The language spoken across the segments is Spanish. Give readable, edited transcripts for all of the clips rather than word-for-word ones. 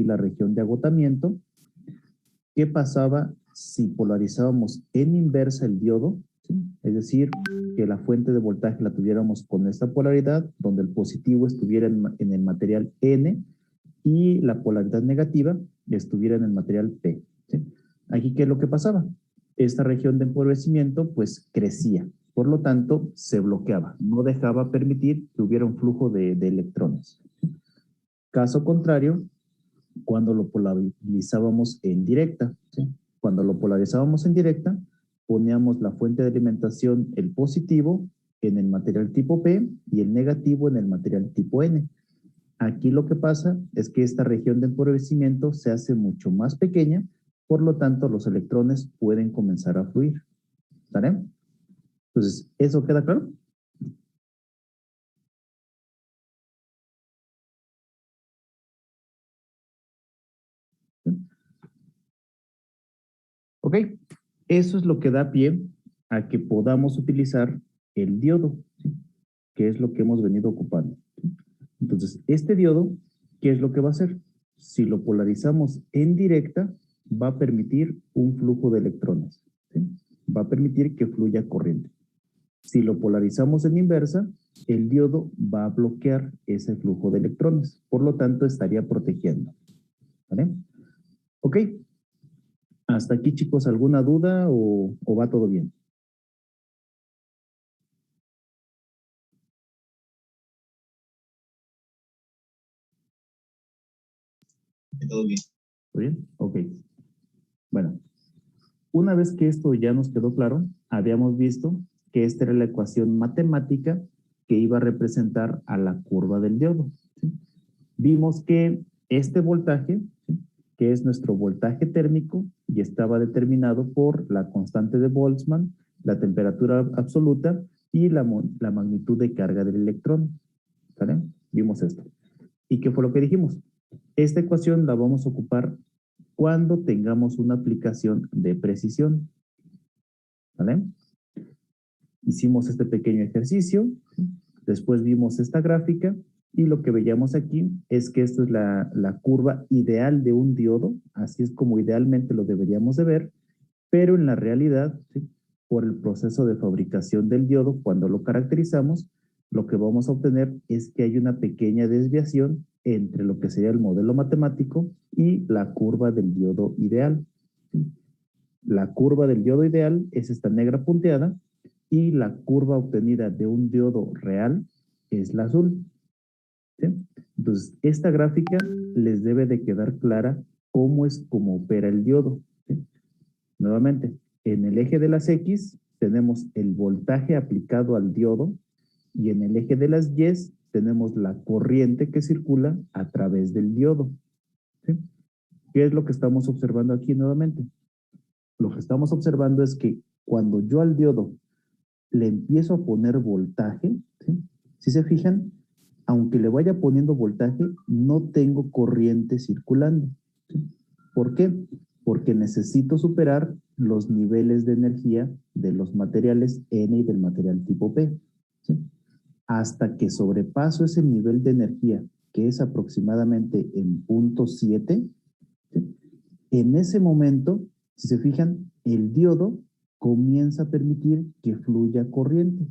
la región de agotamiento. ¿Qué pasaba si polarizábamos en inversa el diodo? ¿Sí? Es decir, que la fuente de voltaje la tuviéramos con esta polaridad, donde el positivo estuviera en el material N y la polaridad negativa estuviera en el material P. ¿Sí? Aquí, ¿qué es lo que pasaba? Esta región de empobrecimiento pues crecía, por lo tanto se bloqueaba, no dejaba permitir que hubiera un flujo de electrones. Caso contrario, cuando lo polarizábamos en directa, ¿sí? Cuando lo polarizábamos en directa, poníamos la fuente de alimentación, el positivo, en el material tipo P y el negativo en el material tipo N. Aquí lo que pasa es que esta región de empobrecimiento se hace mucho más pequeña, por lo tanto los electrones pueden comenzar a fluir. ¿Vale? Entonces, ¿eso queda claro? ¿Sí? Ok, eso es lo que da pie a que podamos utilizar el diodo, ¿sí? Que es lo que hemos venido ocupando. ¿Sí? Entonces, este diodo, ¿qué es lo que va a hacer? Si lo polarizamos en directa, va a permitir un flujo de electrones, ¿sí? Va a permitir que fluya corriente. Si lo polarizamos en inversa, el diodo va a bloquear ese flujo de electrones. Por lo tanto, estaría protegiendo. ¿Vale? Ok. Hasta aquí, chicos, ¿alguna duda o va todo bien? Todo bien. ¿Todo bien? Ok. Bueno, una vez que esto ya nos quedó claro, habíamos visto que esta era la ecuación matemática que iba a representar a la curva del diodo. ¿Sí? Vimos que este voltaje, ¿sí? Que es nuestro voltaje térmico y estaba determinado por la constante de Boltzmann, la temperatura absoluta y la magnitud de carga del electrón. ¿Vale? Vimos esto. ¿Y qué fue lo que dijimos? Esta ecuación la vamos a ocupar cuando tengamos una aplicación de precisión. ¿Vale? Hicimos este pequeño ejercicio, después vimos esta gráfica y lo que veíamos aquí es que esto es la curva ideal de un diodo, así es como idealmente lo deberíamos de ver, pero en la realidad, ¿sí? Por el proceso de fabricación del diodo, cuando lo caracterizamos, lo que vamos a obtener es que hay una pequeña desviación entre lo que sería el modelo matemático y la curva del diodo ideal. ¿Sí? La curva del diodo ideal es esta negra punteada y la curva obtenida de un diodo real es la azul. ¿Sí? Entonces, esta gráfica les debe de quedar clara cómo es como opera el diodo. ¿Sí? Nuevamente, en el eje de las X tenemos el voltaje aplicado al diodo y en el eje de las Y tenemos la corriente que circula a través del diodo. ¿Sí? ¿Qué es lo que estamos observando aquí nuevamente? Lo que estamos observando es que cuando yo al diodo le empiezo a poner voltaje, ¿sí? Si se fijan, aunque le vaya poniendo voltaje, no tengo corriente circulando. ¿Sí? ¿Por qué? Porque necesito superar los niveles de energía de los materiales N y del material tipo P. ¿Sí? Hasta que sobrepaso ese nivel de energía, que es aproximadamente en 0.7, ¿sí? En ese momento, si se fijan, el diodo comienza a permitir que fluya corriente.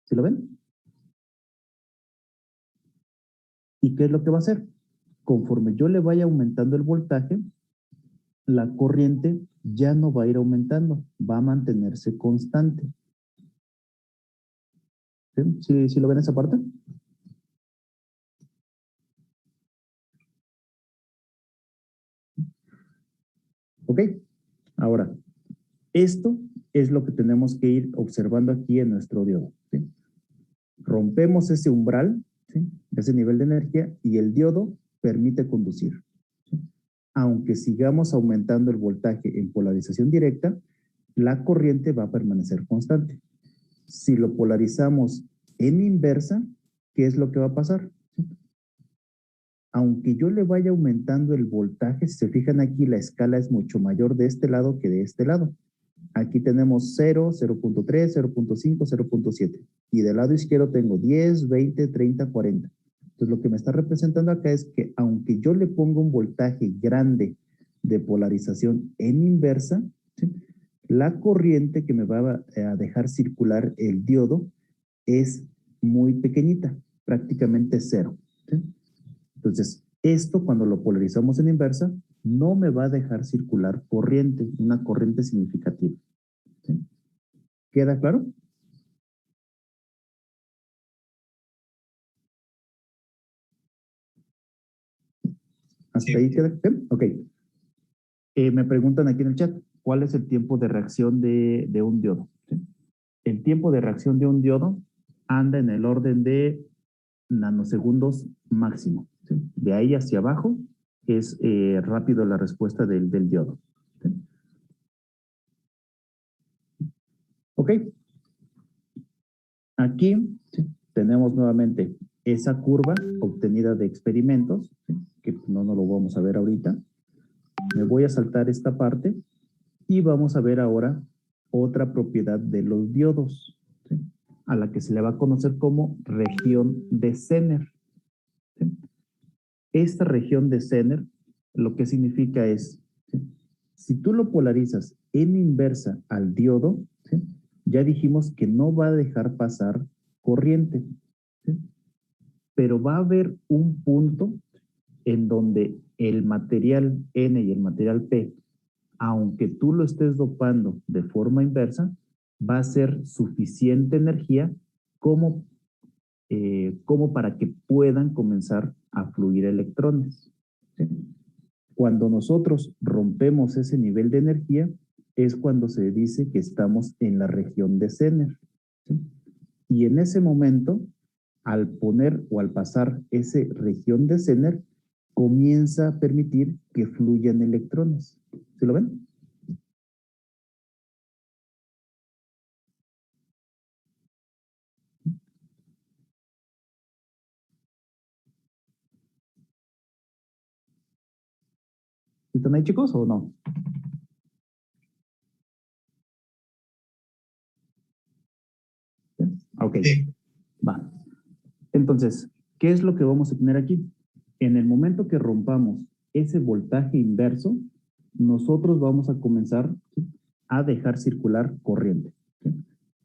¿Sí lo ven? ¿Y qué es lo que va a hacer? Conforme yo le vaya aumentando el voltaje, la corriente ya no va a ir aumentando, va a mantenerse constante. ¿Sí? ¿Sí lo ven esa parte? Ok. Ahora, esto es lo que tenemos que ir observando aquí en nuestro diodo. ¿Sí? Rompemos ese umbral, ¿sí? Ese nivel de energía y el diodo permite conducir. ¿Sí? Aunque sigamos aumentando el voltaje en polarización directa, la corriente va a permanecer constante. Si lo polarizamos en inversa, ¿qué es lo que va a pasar? ¿Sí? Aunque yo le vaya aumentando el voltaje, si se fijan aquí, la escala es mucho mayor de este lado que de este lado. Aquí tenemos 0, 0.3, 0.5, 0.7. Y del lado izquierdo tengo 10, 20, 30, 40. Entonces, lo que me está representando acá es que aunque yo le ponga un voltaje grande de polarización en inversa, ¿sí? La corriente que me va a dejar circular el diodo es muy pequeñita, prácticamente cero, ¿sí? Entonces, esto cuando lo polarizamos en inversa, no me va a dejar circular corriente, una corriente significativa, ¿sí? ¿Queda claro? ¿Hasta ahí queda? ¿Bien? Ok. Me preguntan aquí en el chat, ¿cuál es el tiempo de reacción de un diodo? ¿Sí? El tiempo de reacción de un diodo anda en el orden de nanosegundos máximo, ¿sí? De ahí hacia abajo es rápido la respuesta del diodo, ¿sí? Ok. Aquí, ¿sí? Tenemos nuevamente esa curva obtenida de experimentos, ¿sí? Que no lo vamos a ver ahorita. Me voy a saltar esta parte y vamos a ver ahora otra propiedad de los diodos, ¿sí? A la que se le va a conocer como región de Zener, ¿sí? Esta región de Zener lo que significa es, ¿sí? Si tú lo polarizas en inversa al diodo, ¿sí? Ya dijimos que no va a dejar pasar corriente, ¿sí? Pero va a haber un punto en donde el material N y el material P, aunque tú lo estés dopando de forma inversa, va a ser suficiente energía como, como para que puedan comenzar a fluir electrones, ¿sí? Cuando nosotros rompemos ese nivel de energía, es cuando se dice que estamos en la región de Zener, ¿sí? Y en ese momento, al poner o al pasar esa región de Zener, comienza a permitir que fluyan electrones. ¿Sí lo ven? ¿Están ahí, chicos, o no? ¿Sí? Ok, sí. Va. Entonces, ¿qué es lo que vamos a tener aquí? En el momento que rompamos ese voltaje inverso, nosotros vamos a comenzar, ¿sí?, a dejar circular corriente, ¿sí?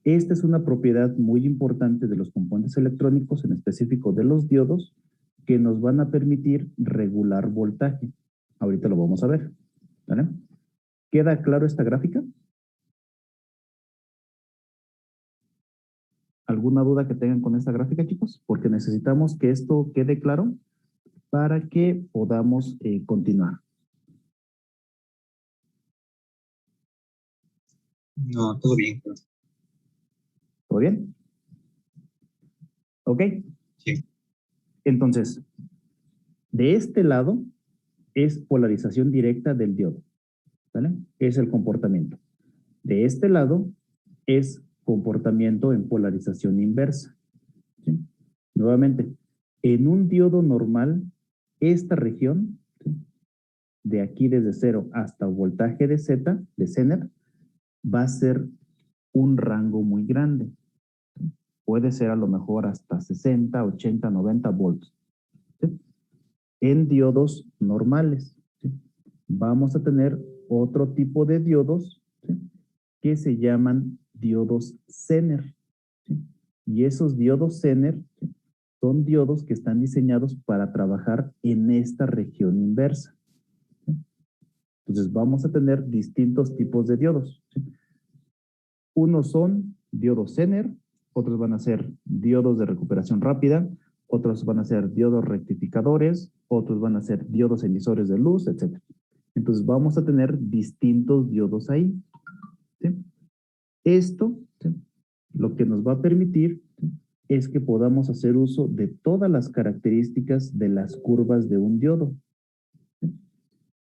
Esta es una propiedad muy importante de los componentes electrónicos, en específico de los diodos, que nos van a permitir regular voltaje. Ahorita lo vamos a ver, ¿vale? ¿Queda claro esta gráfica? ¿Alguna duda que tengan con esta gráfica, chicos? Porque necesitamos que esto quede claro para que podamos continuar. No, todo bien. ¿Todo bien? ¿Ok? Sí. Entonces, de este lado es polarización directa del diodo, ¿vale? Es el comportamiento. De este lado es comportamiento en polarización inversa, ¿sí? Nuevamente, en un diodo normal, esta región, ¿sí?, de aquí desde 0 hasta voltaje de Z, de Zener, va a ser un rango muy grande. Puede ser a lo mejor hasta 60, 80, 90 volts, ¿sí?, en diodos normales, ¿sí? Vamos a tener otro tipo de diodos, ¿sí?, que se llaman diodos Zener, ¿sí? Y esos diodos Zener, ¿sí?, son diodos que están diseñados para trabajar en esta región inversa, ¿sí? Entonces vamos a tener distintos tipos de diodos, ¿sí? Unos son diodos Zener, otros van a ser diodos de recuperación rápida, otros van a ser diodos rectificadores, otros van a ser diodos emisores de luz, etc. Entonces vamos a tener distintos diodos ahí, ¿sí? Esto, ¿sí?, lo que nos va a permitir, ¿sí?, es que podamos hacer uso de todas las características de las curvas de un diodo, ¿sí?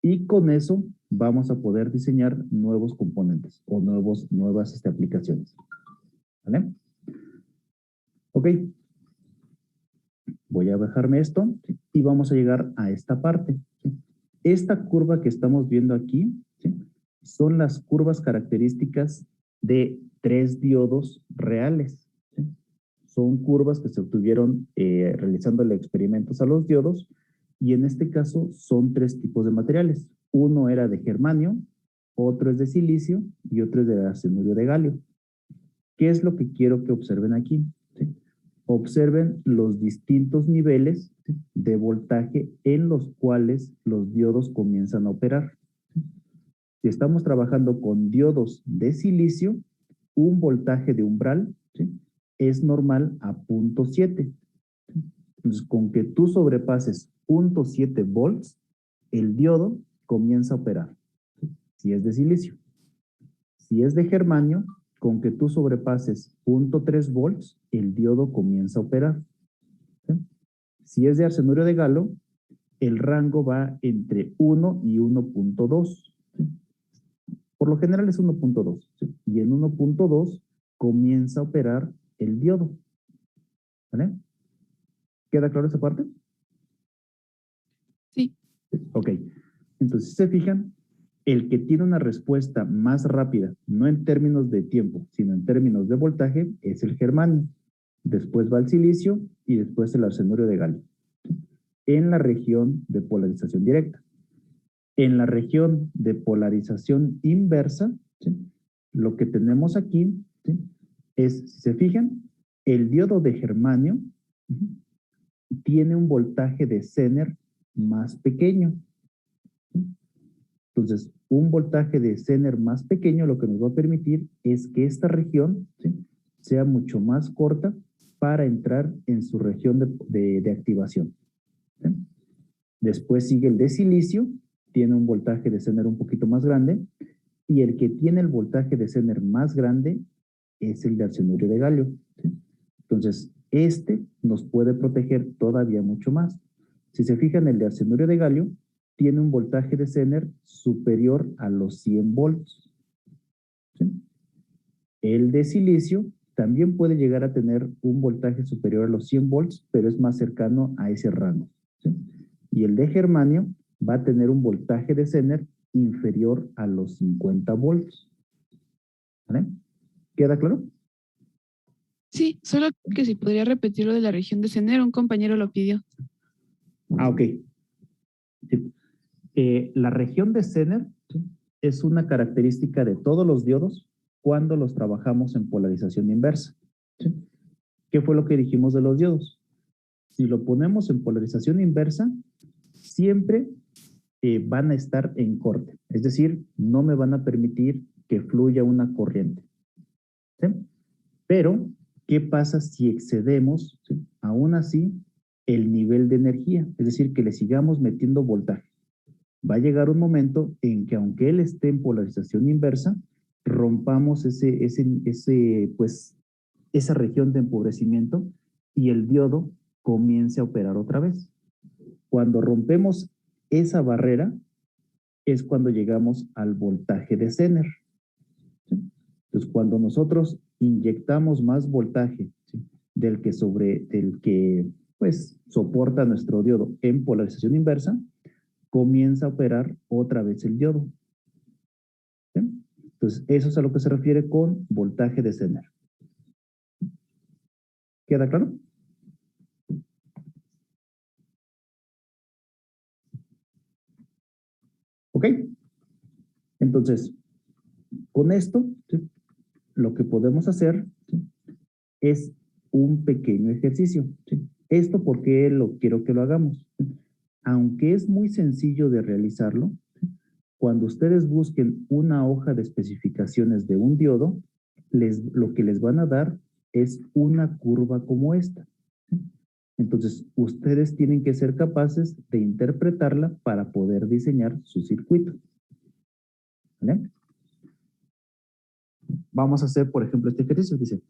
Y con eso vamos a poder diseñar nuevos componentes o nuevas aplicaciones, ¿vale? Ok, voy a bajarme esto, ¿sí?, y vamos a llegar a esta parte, ¿sí? Esta curva que estamos viendo aquí, ¿sí?, son las curvas características de 3 diodos reales, ¿sí? son curvas que se obtuvieron realizándole experimentos a los diodos, y en este caso son 3 tipos de materiales. Uno era de germanio, otro es de silicio y otro es de arsenurio de galio. ¿Qué es lo que quiero que observen aquí? ¿Sí? Observen los distintos niveles, ¿sí?, de voltaje en los cuales los diodos comienzan a operar. Si estamos trabajando con diodos de silicio, un voltaje de umbral, ¿sí?, es normal a 0.7. Entonces, con que tú sobrepases 0.7 volts, el diodo comienza a operar, ¿sí?, si es de silicio. Si es de germanio, con que tú sobrepases 0.3 volts, el diodo comienza a operar, ¿sí? Si es de arsenurio de galo, el rango va entre 1 y 1.2. ¿Sí? Por lo general es 1.2. ¿Sí? Y en 1.2 comienza a operar el diodo. ¿Vale? ¿Queda claro esa parte? Sí. Ok. Entonces, si se fijan, el que tiene una respuesta más rápida, no en términos de tiempo, sino en términos de voltaje, es el germanio. Después va el silicio y después el arsenurio de galio. En la región de polarización directa. En la región de polarización inversa, ¿sí?, lo que tenemos aquí, ¿sí?, es, si se fijan, el diodo de germanio tiene un voltaje de Zener más pequeño. ¿Sí? Entonces, un voltaje de Zener más pequeño lo que nos va a permitir es que esta región, ¿sí?, sea mucho más corta para entrar en su región de activación. ¿Sí? Después sigue el de silicio, tiene un voltaje de Zener un poquito más grande, y el que tiene el voltaje de Zener más grande es el de arsenurio de galio. ¿Sí? Entonces, este nos puede proteger todavía mucho más. Si se fijan, el de arsenurio de galio tiene un voltaje de Zener superior a los 100 volts. ¿Sí? El de silicio también puede llegar a tener un voltaje superior a los 100 volts, pero es más cercano a ese rango. ¿Sí? Y el de germanio va a tener un voltaje de Zener inferior a los 50 volts. ¿Vale? ¿Queda claro? Sí, solo que si podría repetir lo de la región de Zener, un compañero lo pidió. Ah, ok. Sí. La región de Zener, ¿sí?, es una característica de todos los diodos cuando los trabajamos en polarización inversa. ¿Sí? ¿Qué fue lo que dijimos de los diodos? Si lo ponemos en polarización inversa, siempre van a estar en corte. Es decir, no me van a permitir que fluya una corriente. ¿Sí? Pero, ¿qué pasa si excedemos, ¿sí?, aún así, el nivel de energía? Es decir, que le sigamos metiendo voltaje. Va a llegar un momento en que, aunque él esté en polarización inversa, rompamos pues, esa región de empobrecimiento y el diodo comience a operar otra vez. Cuando rompemos esa barrera es cuando llegamos al voltaje de Zener. ¿Sí? Entonces, cuando nosotros inyectamos más voltaje, ¿sí?, del que pues soporta nuestro diodo en polarización inversa, comienza a operar otra vez el diodo. ¿Sí? Entonces, eso es a lo que se refiere con voltaje de Zener. ¿Queda claro? ¿Ok? Entonces, con esto, ¿sí?, lo que podemos hacer, ¿sí?, es un pequeño ejercicio. ¿Sí? Esto porque lo quiero que lo hagamos. ¿Sí? Aunque es muy sencillo de realizarlo, ¿sí?, cuando ustedes busquen una hoja de especificaciones de un diodo, lo que les van a dar es una curva como esta. ¿Sí? Entonces, ustedes tienen que ser capaces de interpretarla para poder diseñar su circuito. ¿Vale? Vamos a hacer, por ejemplo, este ejercicio. Dice,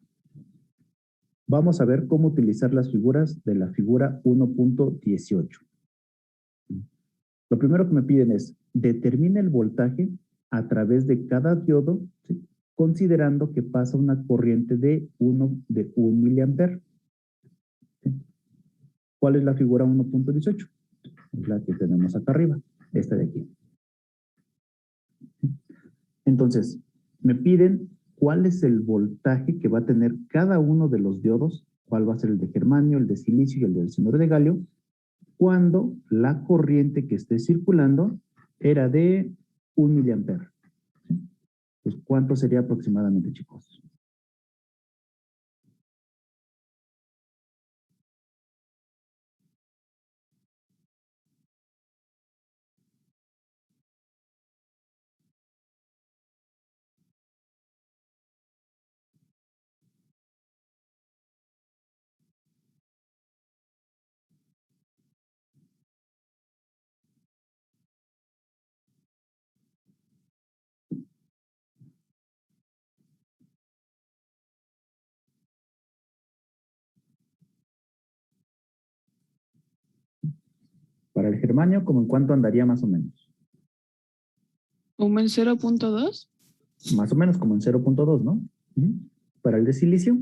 vamos a ver cómo utilizar las figuras de la figura 1.18. Lo primero que me piden es, determine el voltaje a través de cada diodo, ¿sí?, considerando que pasa una corriente de 1 miliamper. ¿Sí? ¿Cuál es la figura 1.18? Es la que tenemos acá arriba, esta de aquí. Entonces, me piden cuál es el voltaje que va a tener cada uno de los diodos ¿Cuál va a ser el de germanio, el de silicio y el del cianuro de galio? Cuando la corriente que esté circulando era de 1 miliampere. Pues, ¿cuánto sería aproximadamente, chicos? Para el germanio, ¿como en cuánto andaría más o menos? ¿Como en 0.2? Más o menos como en 0.2, ¿no? Para el de silicio,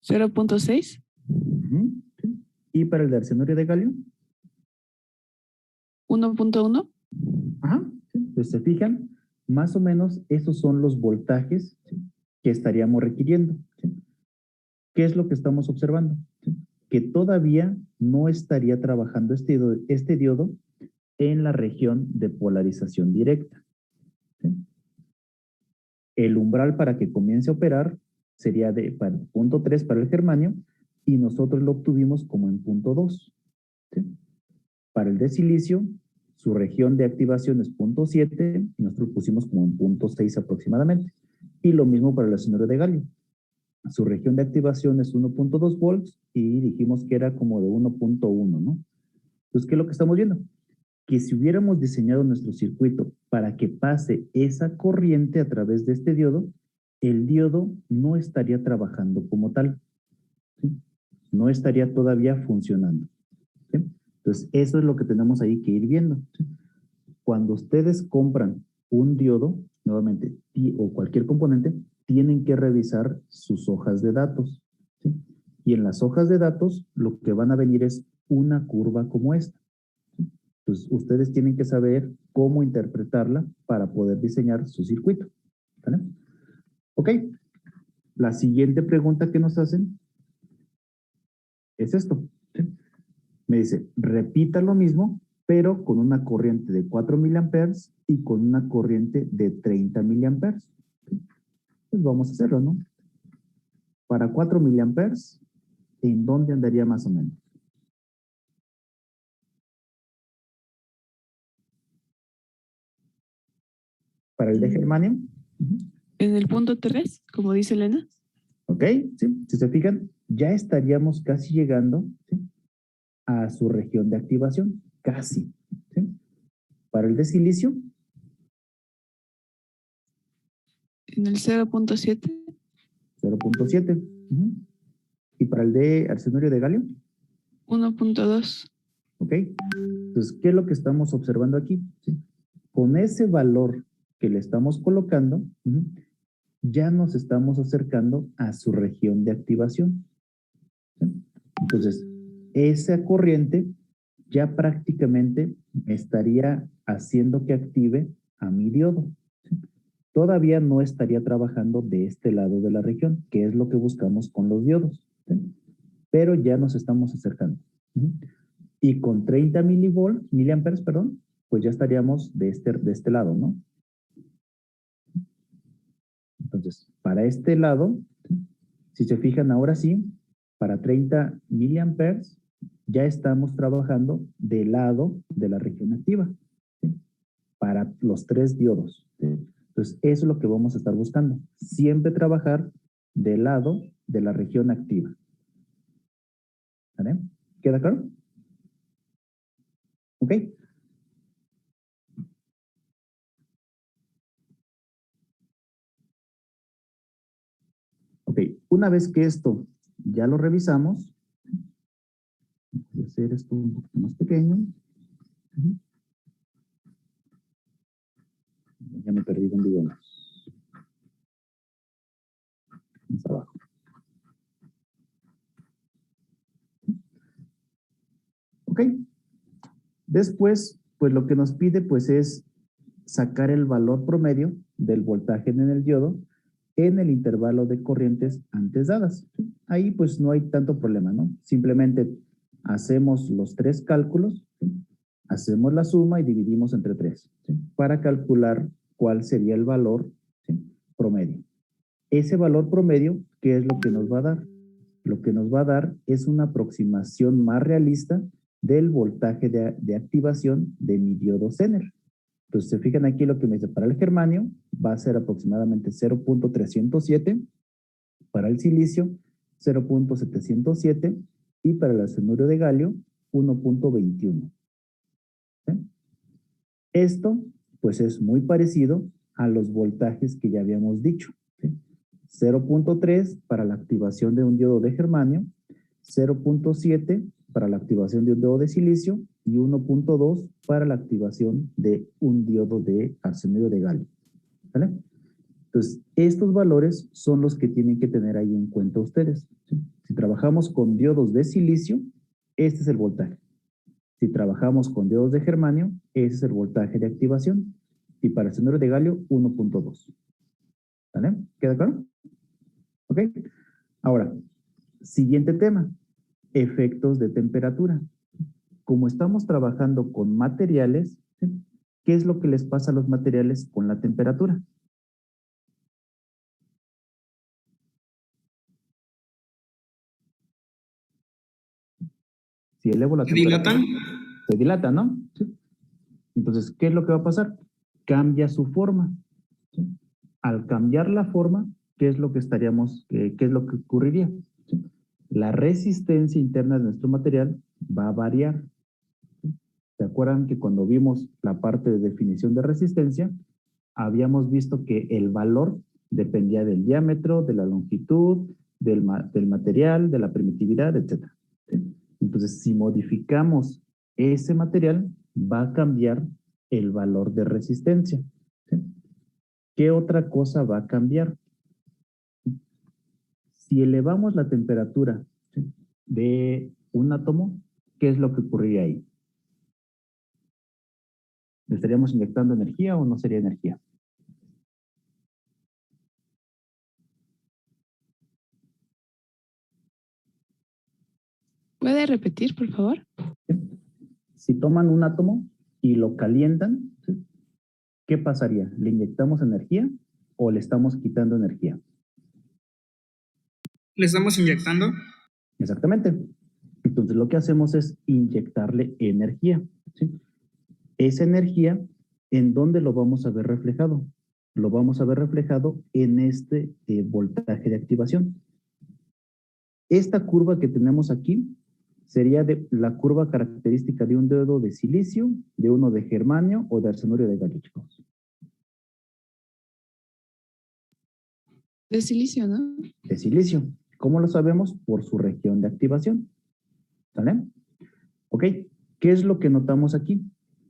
0.6, sí. Y para el de arsenuro de galio, 1.1. ajá, sí. Pues se fijan, más o menos esos son los voltajes, ¿sí?, que estaríamos requiriendo, ¿sí? ¿Qué es lo que estamos observando? ¿Sí? Que todavía no estaría trabajando este diodo en la región de polarización directa, ¿sí? El umbral para que comience a operar sería de punto 3 para el germanio y nosotros lo obtuvimos como en punto 2. ¿Sí? Para el de silicio, su región de activación es punto 7 y nosotros lo pusimos como en punto 6 aproximadamente. Y lo mismo para el arsenuro de galio. Su región de activación es 1.2 volts y dijimos que era como de 1.1, ¿no? Entonces, ¿qué es lo que estamos viendo? Que si hubiéramos diseñado nuestro circuito para que pase esa corriente a través de este diodo, el diodo no estaría trabajando como tal, ¿sí? No estaría todavía funcionando, ¿sí? Entonces, eso es lo que tenemos ahí que ir viendo, ¿sí? Cuando ustedes compran un diodo, nuevamente, o cualquier componente, tienen que revisar sus hojas de datos, ¿sí? Y en las hojas de datos, lo que van a venir es una curva como esta. Pues ustedes tienen que saber cómo interpretarla para poder diseñar su circuito, ¿vale? Ok, la siguiente pregunta que nos hacen es esto, ¿sí? Me dice, repita lo mismo, pero con una corriente de 4 miliamperes y con una corriente de 30 miliamperes. Pues vamos a hacerlo, ¿no? Para 4 miliamperes, ¿en dónde andaría más o menos? Para el de germanio. En el punto 3, como dice Elena. Ok, sí, si se fijan, ya estaríamos casi llegando, ¿sí?, a su región de activación, casi, ¿sí? Para el de silicio, En el 0.7. 0.7. Y para el de arsenuro de galio, 1.2. ok. Entonces, ¿qué es lo que estamos observando aquí? ¿Sí? Con ese valor que le estamos colocando, ya nos estamos acercando a su región de activación, ¿sí? Entonces, esa corriente ya prácticamente estaría haciendo que active a mi diodo, ¿sí? Todavía no estaría trabajando de este lado de la región, que es lo que buscamos con los diodos, ¿sí? Pero ya nos estamos acercando. Y con 30 miliamperes, perdón, pues ya estaríamos de este lado, ¿no? Entonces, para este lado, ¿sí?, si se fijan ahora sí, para 30 miliamperes ya estamos trabajando del lado de la región activa, ¿sí?, para los 3 diodos, ¿sí? Entonces, eso es lo que vamos a estar buscando. Siempre trabajar del lado de la región activa. ¿Vale? ¿Queda claro? ¿Ok? Ok, una vez que esto ya lo revisamos, voy a hacer esto un poquito más pequeño. Ya me perdí donde íbamos. Más abajo. Ok. Después, pues lo que nos pide pues es sacar el valor promedio del voltaje en el diodo en el intervalo de corrientes antes dadas. ¿Sí? Ahí pues no hay tanto problema, ¿no? Simplemente hacemos los tres cálculos, ¿sí? Hacemos la suma y dividimos entre 3, ¿sí? Para calcular cuál sería el valor, ¿sí? Promedio. Ese valor promedio, ¿qué es lo que nos va a dar? Lo que nos va a dar es una aproximación más realista del voltaje de activación de mi diodo Zener. Entonces, se fijan aquí lo que me dice, para el germanio va a ser aproximadamente 0.307, para el silicio 0.707 y para el arsenuro de galio 1.21. ¿Sí? Esto, pues es muy parecido a los voltajes que ya habíamos dicho. ¿Sí? 0.3 para la activación de un diodo de germanio, 0.7 para la activación de un diodo de silicio y 1.2 para la activación de un diodo de arsenuro de galio. ¿Vale? Entonces, estos valores son los que tienen que tener ahí en cuenta ustedes. ¿Sí? Si trabajamos con diodos de silicio, este es el voltaje. Si trabajamos con diodos de germanio, ese es el voltaje de activación. Y para arsenuro de galio, 1.2. ¿Vale? ¿Queda claro? ¿Ok? Ahora, siguiente tema, efectos de temperatura. Como estamos trabajando con materiales, ¿sí? ¿Qué es lo que les pasa a los materiales con la temperatura? Si elevo la temperatura, se dilata, ¿no? ¿Sí? Entonces, ¿qué es lo que va a pasar? Cambia su forma. ¿Sí? Al cambiar la forma, ¿qué es lo que qué es lo que ocurriría? ¿Sí? La resistencia interna de nuestro material va a variar. ¿Sí? ¿Se acuerdan que cuando vimos la parte de definición de resistencia, habíamos visto que el valor dependía del diámetro, de la longitud, del material, de la permitividad, etc. ¿Sí? Entonces, si modificamos ese material, va a cambiar el valor de resistencia. ¿Sí? ¿Qué otra cosa va a cambiar? Si elevamos la temperatura, ¿sí?, de un átomo, ¿qué es lo que ocurriría ahí? ¿Le estaríamos inyectando energía o no sería energía? ¿Puede repetir, por favor? ¿Sí? Si toman un átomo y lo calientan, ¿sí?, ¿qué pasaría? ¿Le inyectamos energía o le estamos quitando energía? ¿Le estamos inyectando? Exactamente. Entonces lo que hacemos es inyectarle energía. ¿Sí? Esa energía, ¿en dónde lo vamos a ver reflejado? Lo vamos a ver reflejado en este voltaje de activación. Esta curva que tenemos aquí sería la curva característica de un diodo de silicio, de uno de germanio o de arsenuro de galio, chicos. De silicio, ¿no? De silicio. ¿Cómo lo sabemos? Por su región de activación. ¿Sale? Ok, ¿qué es lo que notamos aquí?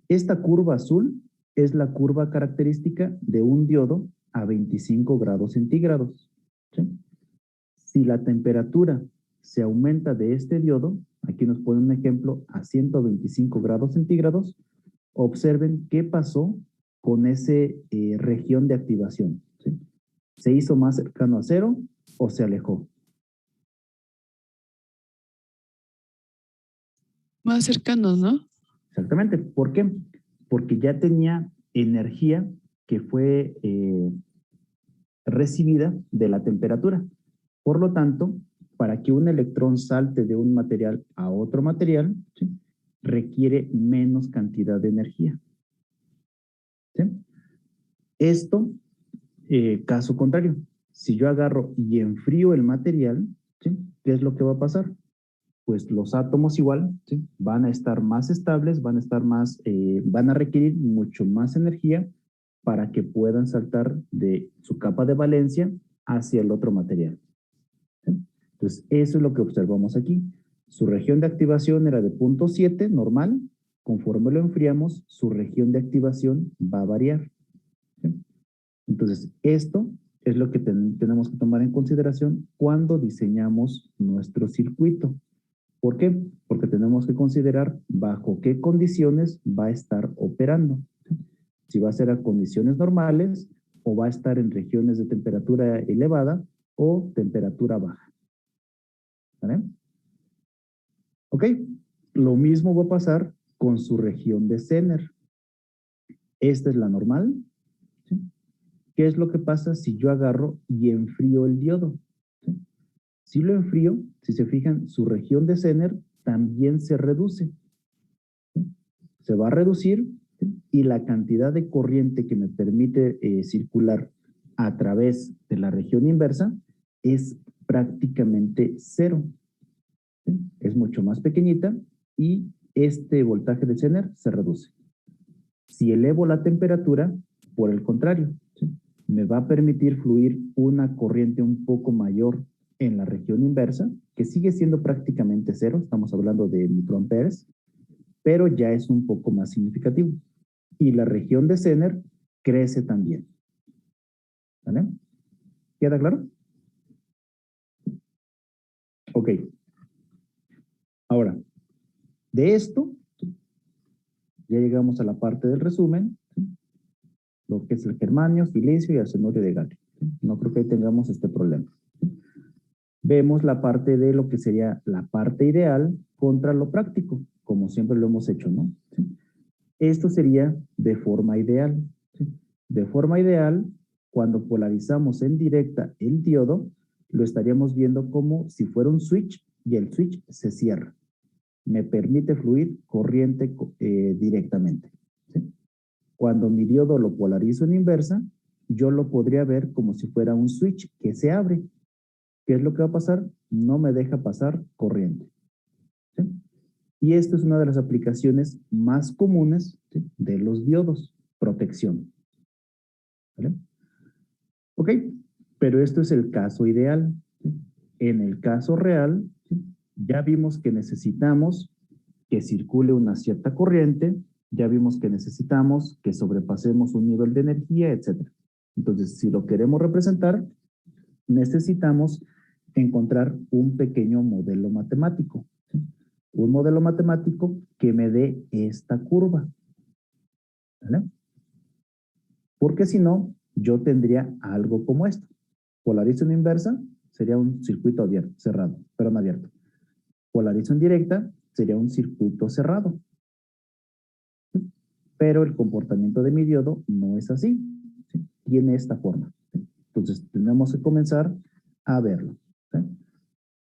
Esta curva azul es la curva característica de un diodo a 25 grados centígrados. ¿Sí? Si la temperatura se aumenta de este diodo, aquí nos pone un ejemplo a 125 grados centígrados, observen qué pasó con esa región de activación. ¿Sí? ¿Se hizo más cercano a cero o se alejó? Más cercanos, ¿no? Exactamente. ¿Por qué? Porque ya tenía energía que fue recibida de la temperatura. Por lo tanto, para que un electrón salte de un material a otro material, ¿sí?, requiere menos cantidad de energía. ¿Sí? Esto, caso contrario, si yo agarro y enfrío el material, ¿sí?, ¿qué es lo que va a pasar? Pues los átomos igual, ¿sí?, van a estar más estables, van a requerir mucho más energía para que puedan saltar de su capa de valencia hacia el otro material. ¿Sí? Entonces, eso es lo que observamos aquí. Su región de activación era de 0.7 normal. Conforme lo enfriamos, su región de activación va a variar. ¿Sí? Entonces, esto es lo que tenemos que tomar en consideración cuando diseñamos nuestro circuito. ¿Por qué? Porque tenemos que considerar bajo qué condiciones va a estar operando. Si va a ser a condiciones normales o va a estar en regiones de temperatura elevada o temperatura baja. ¿Vale? Ok, lo mismo va a pasar con su región de Zener. Esta es la normal. ¿Sí? ¿Qué es lo que pasa si yo agarro y enfrío el diodo? ¿Sí? Si lo enfrío, si se fijan, su región de Zener también se reduce. ¿Sí? Se va a reducir, ¿sí? Y la cantidad de corriente que me permite circular a través de la región inversa es prácticamente cero. ¿Sí? Es mucho más pequeñita y este voltaje de Zener se reduce. Si elevo la temperatura, por el contrario, ¿sí? Me va a permitir fluir una corriente un poco mayor en la región inversa, que sigue siendo prácticamente cero, estamos hablando de microamperes, pero ya es un poco más significativo. Y la región de Zener crece también. ¿Vale? ¿Queda claro? Ok. Ahora, de esto, ya llegamos a la parte del resumen, ¿sí? Lo que es el germanio, silicio y arsenorio de galio. ¿Sí? No creo que ahí tengamos este problema. Vemos la parte de lo que sería la parte ideal contra lo práctico, como siempre lo hemos hecho, ¿no? ¿Sí? Esto sería de forma ideal. ¿Sí? De forma ideal, cuando polarizamos en directa el diodo, lo estaríamos viendo como si fuera un switch y el switch se cierra. Me permite fluir corriente directamente. ¿Sí? Cuando mi diodo lo polarizo en inversa, yo lo podría ver como si fuera un switch que se abre. ¿Qué es lo que va a pasar? No me deja pasar corriente. ¿Sí? Y esta es una de las aplicaciones más comunes, ¿sí?, de los diodos, protección. ¿Vale? Ok, pero esto es el caso ideal. ¿Sí? En el caso real, ¿sí?, ya vimos que necesitamos que circule una cierta corriente, ya vimos que necesitamos que sobrepasemos un nivel de energía, etc. Entonces, si lo queremos representar, necesitamos encontrar un pequeño modelo matemático. ¿Sí? Un modelo matemático que me dé esta curva. ¿Vale? Porque si no, yo tendría algo como esto. Polarizo en inversa, sería un circuito abierto, cerrado, perdón, abierto. Polarizo en directa, sería un circuito cerrado. Pero el comportamiento de mi diodo no es así. ¿Sí? Tiene esta forma. ¿Sí? Entonces, tenemos que comenzar a verlo.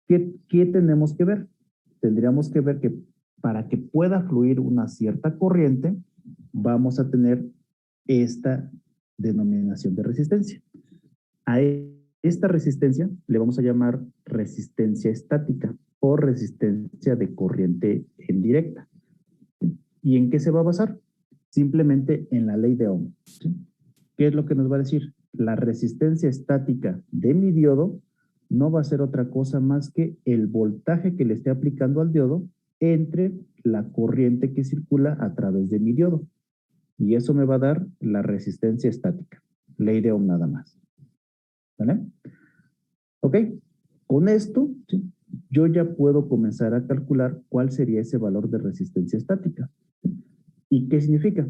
¿Sí? ¿Qué tenemos que ver? Tendríamos que ver que para que pueda fluir una cierta corriente, vamos a tener esta denominación de resistencia. A esta resistencia le vamos a llamar resistencia estática o resistencia de corriente en directa. ¿Y en qué se va a basar? Simplemente en la ley de Ohm. ¿Sí? ¿Qué es lo que nos va a decir? La resistencia estática de mi diodo no va a ser otra cosa más que el voltaje que le esté aplicando al diodo entre la corriente que circula a través de mi diodo. Y eso me va a dar la resistencia estática. Ley de Ohm nada más. ¿Vale? Ok. Con esto, ¿sí?, yo ya puedo comenzar a calcular cuál sería ese valor de resistencia estática. ¿Y qué significa?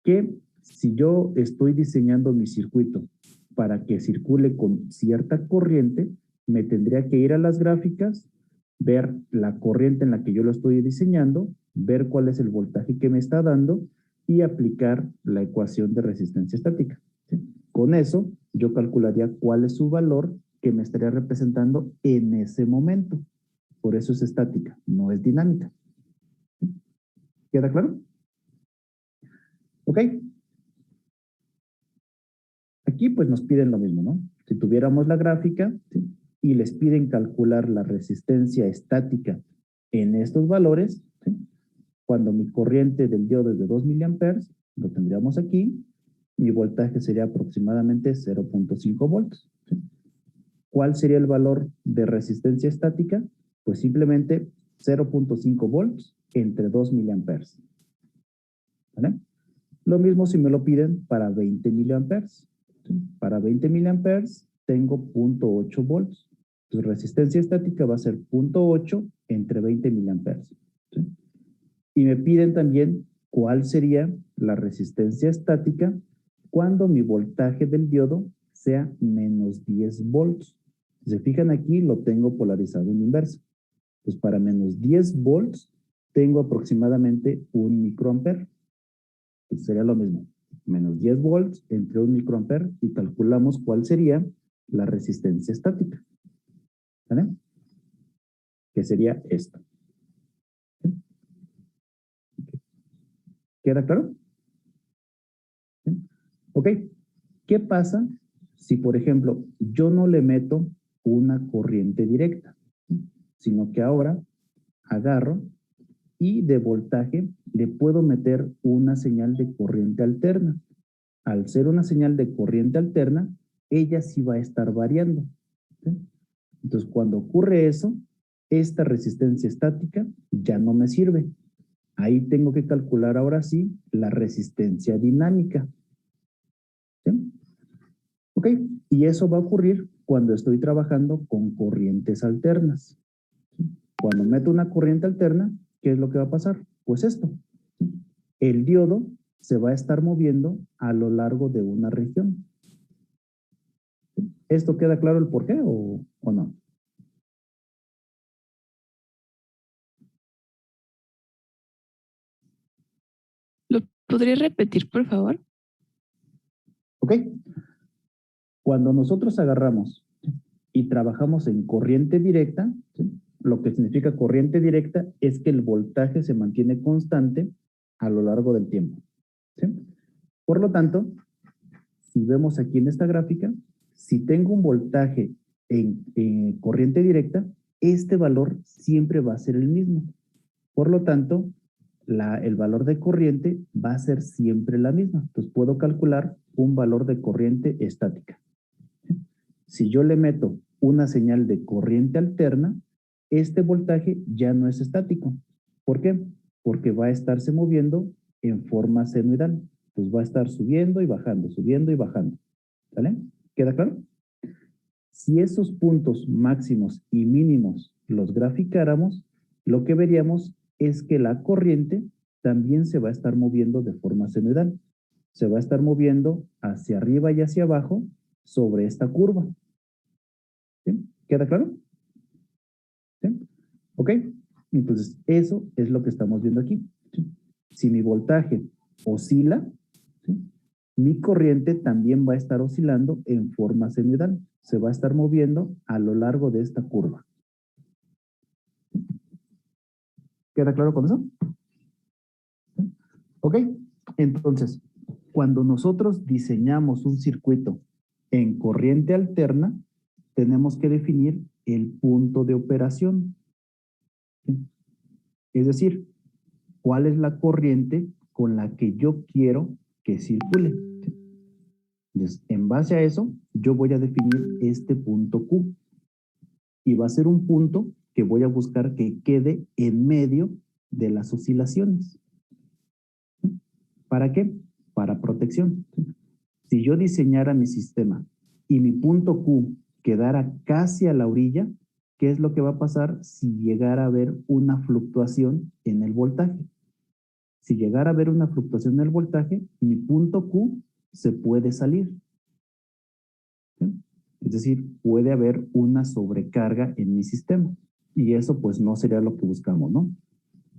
Que si yo estoy diseñando mi circuito para que circule con cierta corriente, me tendría que ir a las gráficas, ver la corriente en la que yo lo estoy diseñando, ver cuál es el voltaje que me está dando y aplicar la ecuación de resistencia estática. ¿Sí? Con eso, yo calcularía cuál es su valor que me estaría representando en ese momento. Por eso es estática, no es dinámica. ¿Sí? ¿Queda claro? Ok. Aquí pues nos piden lo mismo, ¿no? Si tuviéramos la gráfica, ¿sí?, y les piden calcular la resistencia estática en estos valores, ¿sí?, cuando mi corriente del diodo es de 2 miliamperes, lo tendríamos aquí, mi voltaje sería aproximadamente 0.5 volts. ¿Sí? ¿Cuál sería el valor de resistencia estática? Pues simplemente 0.5 volts entre 2 miliamperes. ¿Vale? Lo mismo si me lo piden para 20 miliamperes. ¿Sí? Para 20 miliamperes tengo 0.8 volts. Tu resistencia estática va a ser 0.8 entre 20 miliamperes. ¿Sí? Y me piden también cuál sería la resistencia estática cuando mi voltaje del diodo sea menos 10 volts. Si se fijan aquí, lo tengo polarizado en inversa. Pues para menos 10 volts tengo aproximadamente 1 microamper. Pues sería lo mismo. Menos 10 volts entre 1 microamper y calculamos cuál sería la resistencia estática. ¿Vale? Que sería esto. ¿Sí? ¿Queda claro? ¿Sí? Ok. ¿Qué pasa si, por ejemplo, yo no le meto una corriente directa, ¿sí? Sino que ahora agarro y de voltaje le puedo meter una señal de corriente alterna? Al ser una señal de corriente alterna, ella sí va a estar variando. ¿Sí? Entonces, cuando ocurre eso, esta resistencia estática ya no me sirve. Ahí tengo que calcular ahora sí la resistencia dinámica. ¿Sí? Ok, y eso va a ocurrir cuando estoy trabajando con corrientes alternas. ¿Sí? Cuando meto una corriente alterna, ¿qué es lo que va a pasar? Pues esto. ¿Sí? El diodo se va a estar moviendo a lo largo de una región. ¿Sí? ¿Esto queda claro el por qué o no? ¿Lo podría repetir, por favor? Ok. Cuando nosotros agarramos y trabajamos en corriente directa, ¿sí? Lo que significa corriente directa es que el voltaje se mantiene constante a lo largo del tiempo. ¿Sí? Por lo tanto, si vemos aquí en esta gráfica, si tengo un voltaje en corriente directa, este valor siempre va a ser el mismo. Por lo tanto, el valor de corriente va a ser siempre la misma. Entonces puedo calcular un valor de corriente estática. Si yo le meto una señal de corriente alterna, este voltaje ya no es estático. ¿Por qué? Porque va a estarse moviendo en forma senoidal. Pues va a estar subiendo y bajando, subiendo y bajando. ¿Vale? ¿Queda claro? Si esos puntos máximos y mínimos los graficáramos, lo que veríamos es que la corriente también se va a estar moviendo de forma senoidal. Se va a estar moviendo hacia arriba y hacia abajo sobre esta curva. ¿Sí? ¿Queda claro? ¿Sí? ¿Ok? Entonces, eso es lo que estamos viendo aquí. ¿Sí? Si mi voltaje oscila, ¿sí? Mi corriente también va a estar oscilando en forma senoidal. Se va a estar moviendo a lo largo de esta curva. ¿Queda claro con eso? ¿Sí? ¿Ok? Entonces, cuando nosotros diseñamos un circuito en corriente alterna, tenemos que definir el punto de operación. ¿Sí? Es decir, ¿cuál es la corriente con la que yo quiero que circule? ¿Sí? Entonces, en base a eso, yo voy a definir este punto Q. Y va a ser un punto que voy a buscar que quede en medio de las oscilaciones. ¿Sí? ¿Para qué? Para protección. ¿Sí? Si yo diseñara mi sistema y mi punto Q quedara casi a la orilla, ¿qué es lo que va a pasar si llegara a haber una fluctuación en el voltaje? Si llegara a haber una fluctuación en el voltaje, mi punto Q se puede salir. ¿Sí? Es decir, puede haber una sobrecarga en mi sistema. Y eso pues no sería lo que buscamos, ¿no?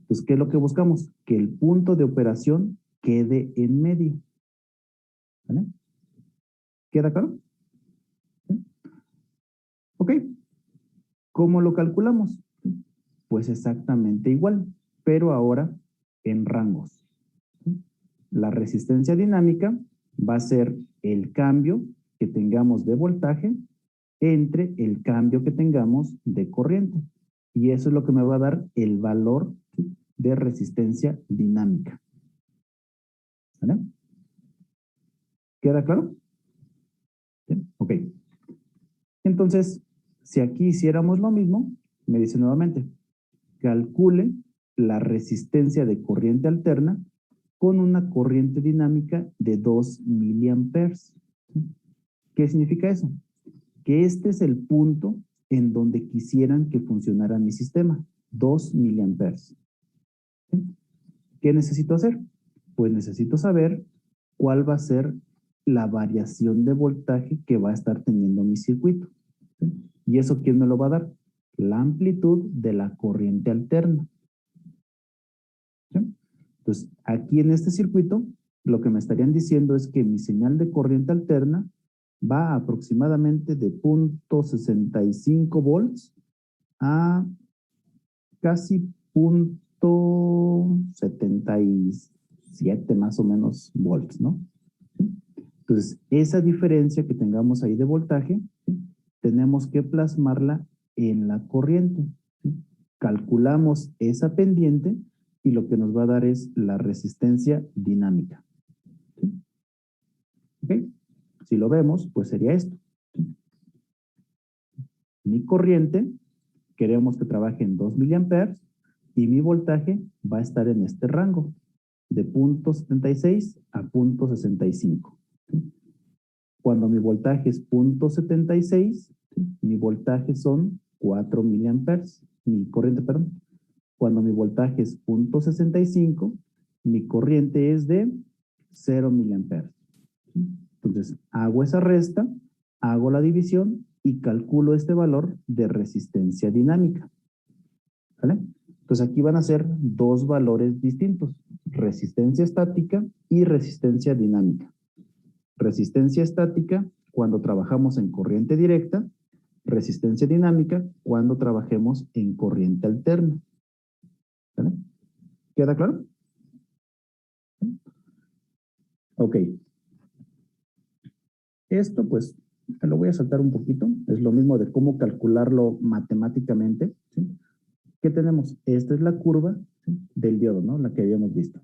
Entonces, ¿qué es lo que buscamos? Que el punto de operación quede en medio. ¿Vale? ¿Queda claro? ¿Sí? Ok. ¿Cómo lo calculamos? Pues exactamente igual, pero ahora en rangos. ¿Sí? La resistencia dinámica va a ser el cambio que tengamos de voltaje entre el cambio que tengamos de corriente. Y eso es lo que me va a dar el valor, ¿sí?, de resistencia dinámica. ¿Vale? ¿Queda claro? ¿Sí? Ok. Entonces, si aquí hiciéramos lo mismo, me dice nuevamente, calcule la resistencia de corriente alterna con una corriente dinámica de 2 miliamperes. ¿Sí? ¿Qué significa eso? Que este es el punto en donde quisieran que funcionara mi sistema, 2 miliamperes. ¿Sí? ¿Qué necesito hacer? Pues necesito saber cuál va a ser la variación de voltaje que va a estar teniendo mi circuito. ¿Sí? ¿Y eso quién me lo va a dar? La amplitud de la corriente alterna. ¿Sí? Entonces, aquí en este circuito, lo que me estarían diciendo es que mi señal de corriente alterna va aproximadamente de 0.65 volts a casi 0.77 más o menos volts, ¿no? ¿Sí? Entonces, esa diferencia que tengamos ahí de voltaje, ¿sí? Tenemos que plasmarla en la corriente. ¿Sí? Calculamos esa pendiente y lo que nos va a dar es la resistencia dinámica. ¿Sí? ¿Ok? Si lo vemos, pues sería esto. ¿Sí? Mi corriente, queremos que trabaje en 2 miliamperes y mi voltaje va a estar en este rango, de 0.76 a 0.65. ¿Sí? Cuando mi voltaje es 0.76, ¿sí? Mi voltaje son 4 miliamperes, mi corriente, perdón. Cuando mi voltaje es 0.65, mi corriente es de 0 miliamperes. ¿Sí? Entonces, hago esa resta, hago la división y calculo este valor de resistencia dinámica. ¿Vale? Entonces, aquí van a ser dos valores distintos, resistencia estática y resistencia dinámica. Resistencia estática cuando trabajamos en corriente directa, resistencia dinámica cuando trabajemos en corriente alterna. ¿Vale? ¿Queda claro? Ok. Esto pues lo voy a saltar un poquito. Es lo mismo de cómo calcularlo matemáticamente. ¿Sí? ¿Qué tenemos? Esta es la curva, ¿sí?, del diodo, ¿no? La que habíamos visto.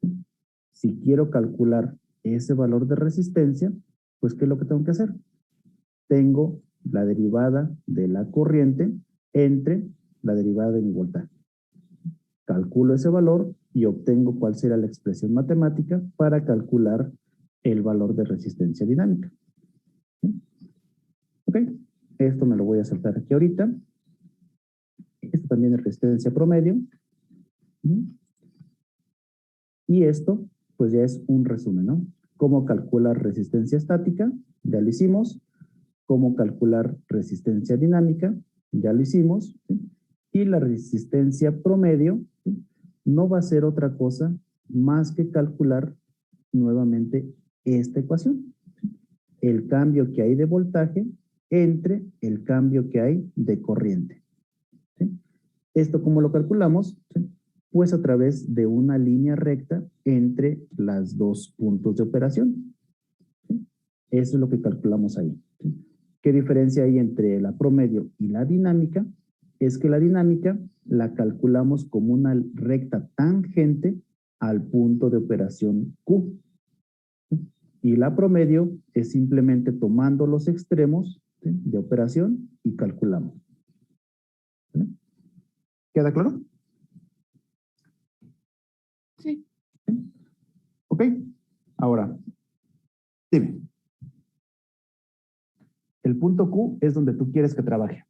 ¿Sí? Si quiero calcular ese valor de resistencia, pues ¿qué es lo que tengo que hacer? Tengo la derivada de la corriente entre la derivada de mi voltaje. Calculo ese valor y obtengo cuál será la expresión matemática para calcular el valor de resistencia dinámica. ¿Sí? Ok, esto me lo voy a saltar aquí ahorita. Esto también es resistencia promedio. ¿Sí? Y esto, pues ya es un resumen, ¿no? Cómo calcular resistencia estática, ya lo hicimos. Cómo calcular resistencia dinámica, ya lo hicimos. ¿Sí? Y la resistencia promedio, ¿sí?, no va a ser otra cosa más que calcular nuevamente esta ecuación. ¿Sí? El cambio que hay de voltaje entre el cambio que hay de corriente. ¿Sí? ¿Esto cómo lo calculamos? ¿Sí? Pues a través de una línea recta entre los dos puntos de operación. ¿Sí? Eso es lo que calculamos ahí. ¿Sí? ¿Qué diferencia hay entre la promedio y la dinámica? Es que la dinámica la calculamos como una recta tangente al punto de operación Q. ¿Sí? Y la promedio es simplemente tomando los extremos, ¿sí?, de operación y calculamos. ¿Sí? ¿Queda claro? Sí. ¿Sí? Ok. Ahora, dime. El punto Q es donde tú quieres que trabaje.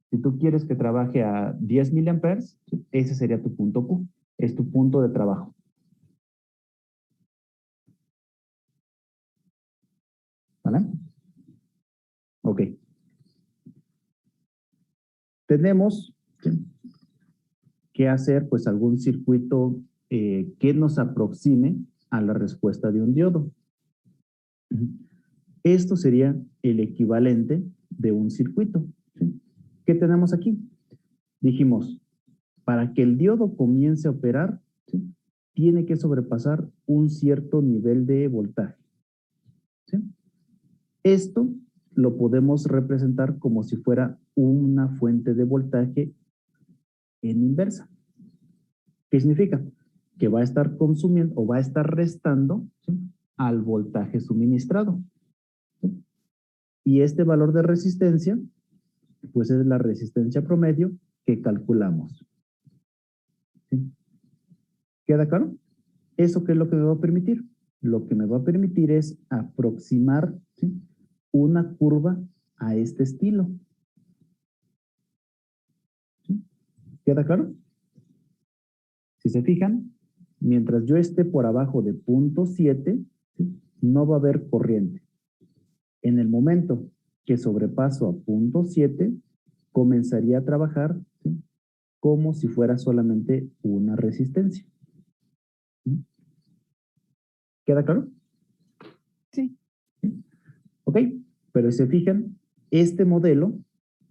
Si tú quieres que trabaje a 10 miliamperes, ese sería tu punto Q. Es tu punto de trabajo. ¿Vale? Ok. Tenemos, ¿sí?, que hacer pues algún circuito que nos aproxime a la respuesta de un diodo. Esto sería el equivalente de un circuito. ¿Sí? ¿Qué tenemos aquí? Dijimos, para que el diodo comience a operar, ¿sí?, tiene que sobrepasar un cierto nivel de voltaje. ¿Sí? Esto lo podemos representar como si fuera una fuente de voltaje en inversa. ¿Qué significa? Que va a estar consumiendo o va a estar restando, ¿sí?, al voltaje suministrado. ¿Sí? Y este valor de resistencia, pues es la resistencia promedio que calculamos. ¿Sí? ¿Queda claro? ¿Eso qué es lo que me va a permitir? Lo que me va a permitir es aproximar, ¿sí?, una curva a este estilo. ¿Queda claro? Si se fijan, mientras yo esté por abajo de 0.7, ¿sí? No va a haber corriente. En el momento que sobrepaso a 0.7, comenzaría a trabajar, ¿sí? Como si fuera solamente una resistencia. ¿Sí? ¿Queda claro? Sí. ¿Sí? Ok, pero si se fijan, este modelo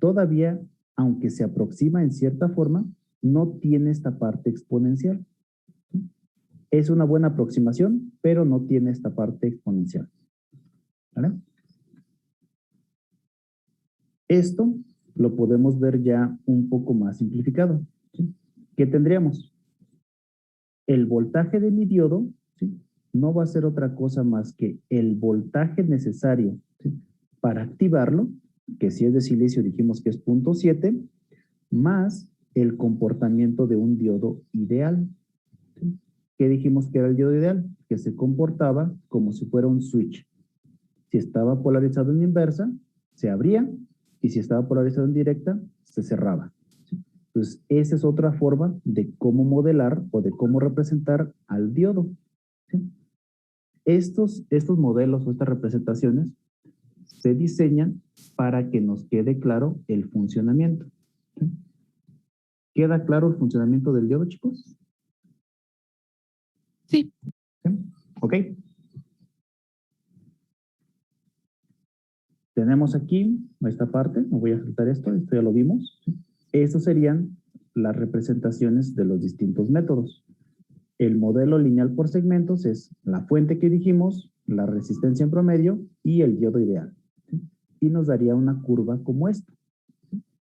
todavía, aunque se aproxima en cierta forma, no tiene esta parte exponencial. ¿Sí? Es una buena aproximación, pero no tiene esta parte exponencial. ¿Vale? Esto lo podemos ver ya un poco más simplificado. ¿Sí? ¿Qué tendríamos? El voltaje de mi diodo, ¿sí? No va a ser otra cosa más que el voltaje necesario, ¿sí? Para activarlo, que si es de silicio dijimos que es 0.7, más el comportamiento de un diodo ideal. ¿Sí? ¿Qué dijimos que era el diodo ideal? Que se comportaba como si fuera un switch. Si estaba polarizado en inversa, se abría, y si estaba polarizado en directa, se cerraba. ¿Sí? Entonces, esa es otra forma de cómo modelar o de cómo representar al diodo. ¿Sí? Estos modelos o estas representaciones se diseñan para que nos quede claro el funcionamiento. ¿Sí? ¿Queda claro el funcionamiento del diodo, chicos? Sí. ¿Sí? Ok. Tenemos aquí esta parte, no voy a saltar esto ya lo vimos. ¿Sí? Estos serían las representaciones de los distintos métodos. El modelo lineal por segmentos es la fuente que dijimos, la resistencia en promedio y el diodo ideal. ¿Sí? Y nos daría una curva como esta.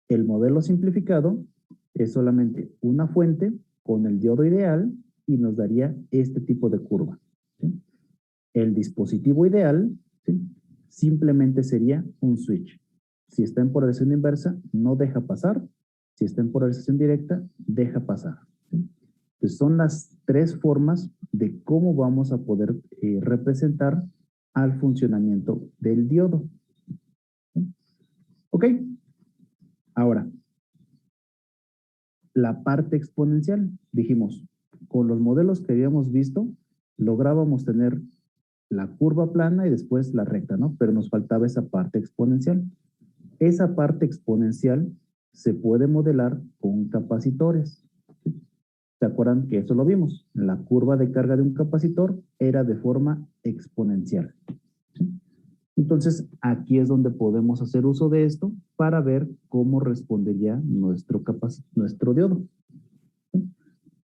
El modelo simplificado es solamente una fuente con el diodo ideal y nos daría este tipo de curva. ¿Sí? El dispositivo ideal, ¿sí? Simplemente sería un switch. Si está en polarización inversa, no deja pasar. Si está en polarización directa, deja pasar. ¿Sí? Entonces son las tres formas de cómo vamos a poder representar al funcionamiento del diodo. ¿Sí? Ok. Ahora, la parte exponencial. Dijimos, con los modelos que habíamos visto, lográbamos tener la curva plana y después la recta, ¿no? Pero nos faltaba esa parte exponencial. Esa parte exponencial se puede modelar con capacitores. ¿Sí? ¿Se acuerdan que eso lo vimos? La curva de carga de un capacitor era de forma exponencial. ¿Sí? Entonces, aquí es donde podemos hacer uso de esto para ver cómo respondería nuestro diodo. ¿Sí?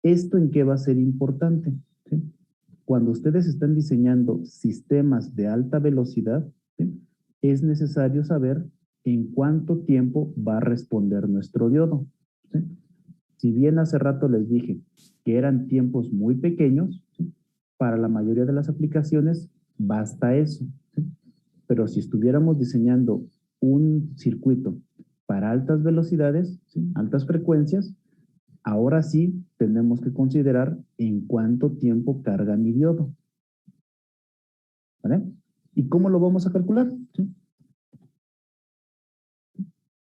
¿Esto en qué va a ser importante? ¿Sí? Cuando ustedes están diseñando sistemas de alta velocidad, ¿sí? Es necesario saber en cuánto tiempo va a responder nuestro diodo. ¿Sí? Si bien hace rato les dije que eran tiempos muy pequeños, ¿sí? Para la mayoría de las aplicaciones basta eso. ¿Sí? Pero si estuviéramos diseñando un circuito para altas velocidades, ¿sí? Altas frecuencias, ahora sí tenemos que considerar en cuánto tiempo carga mi diodo. ¿Vale? ¿Y cómo lo vamos a calcular? ¿Sí?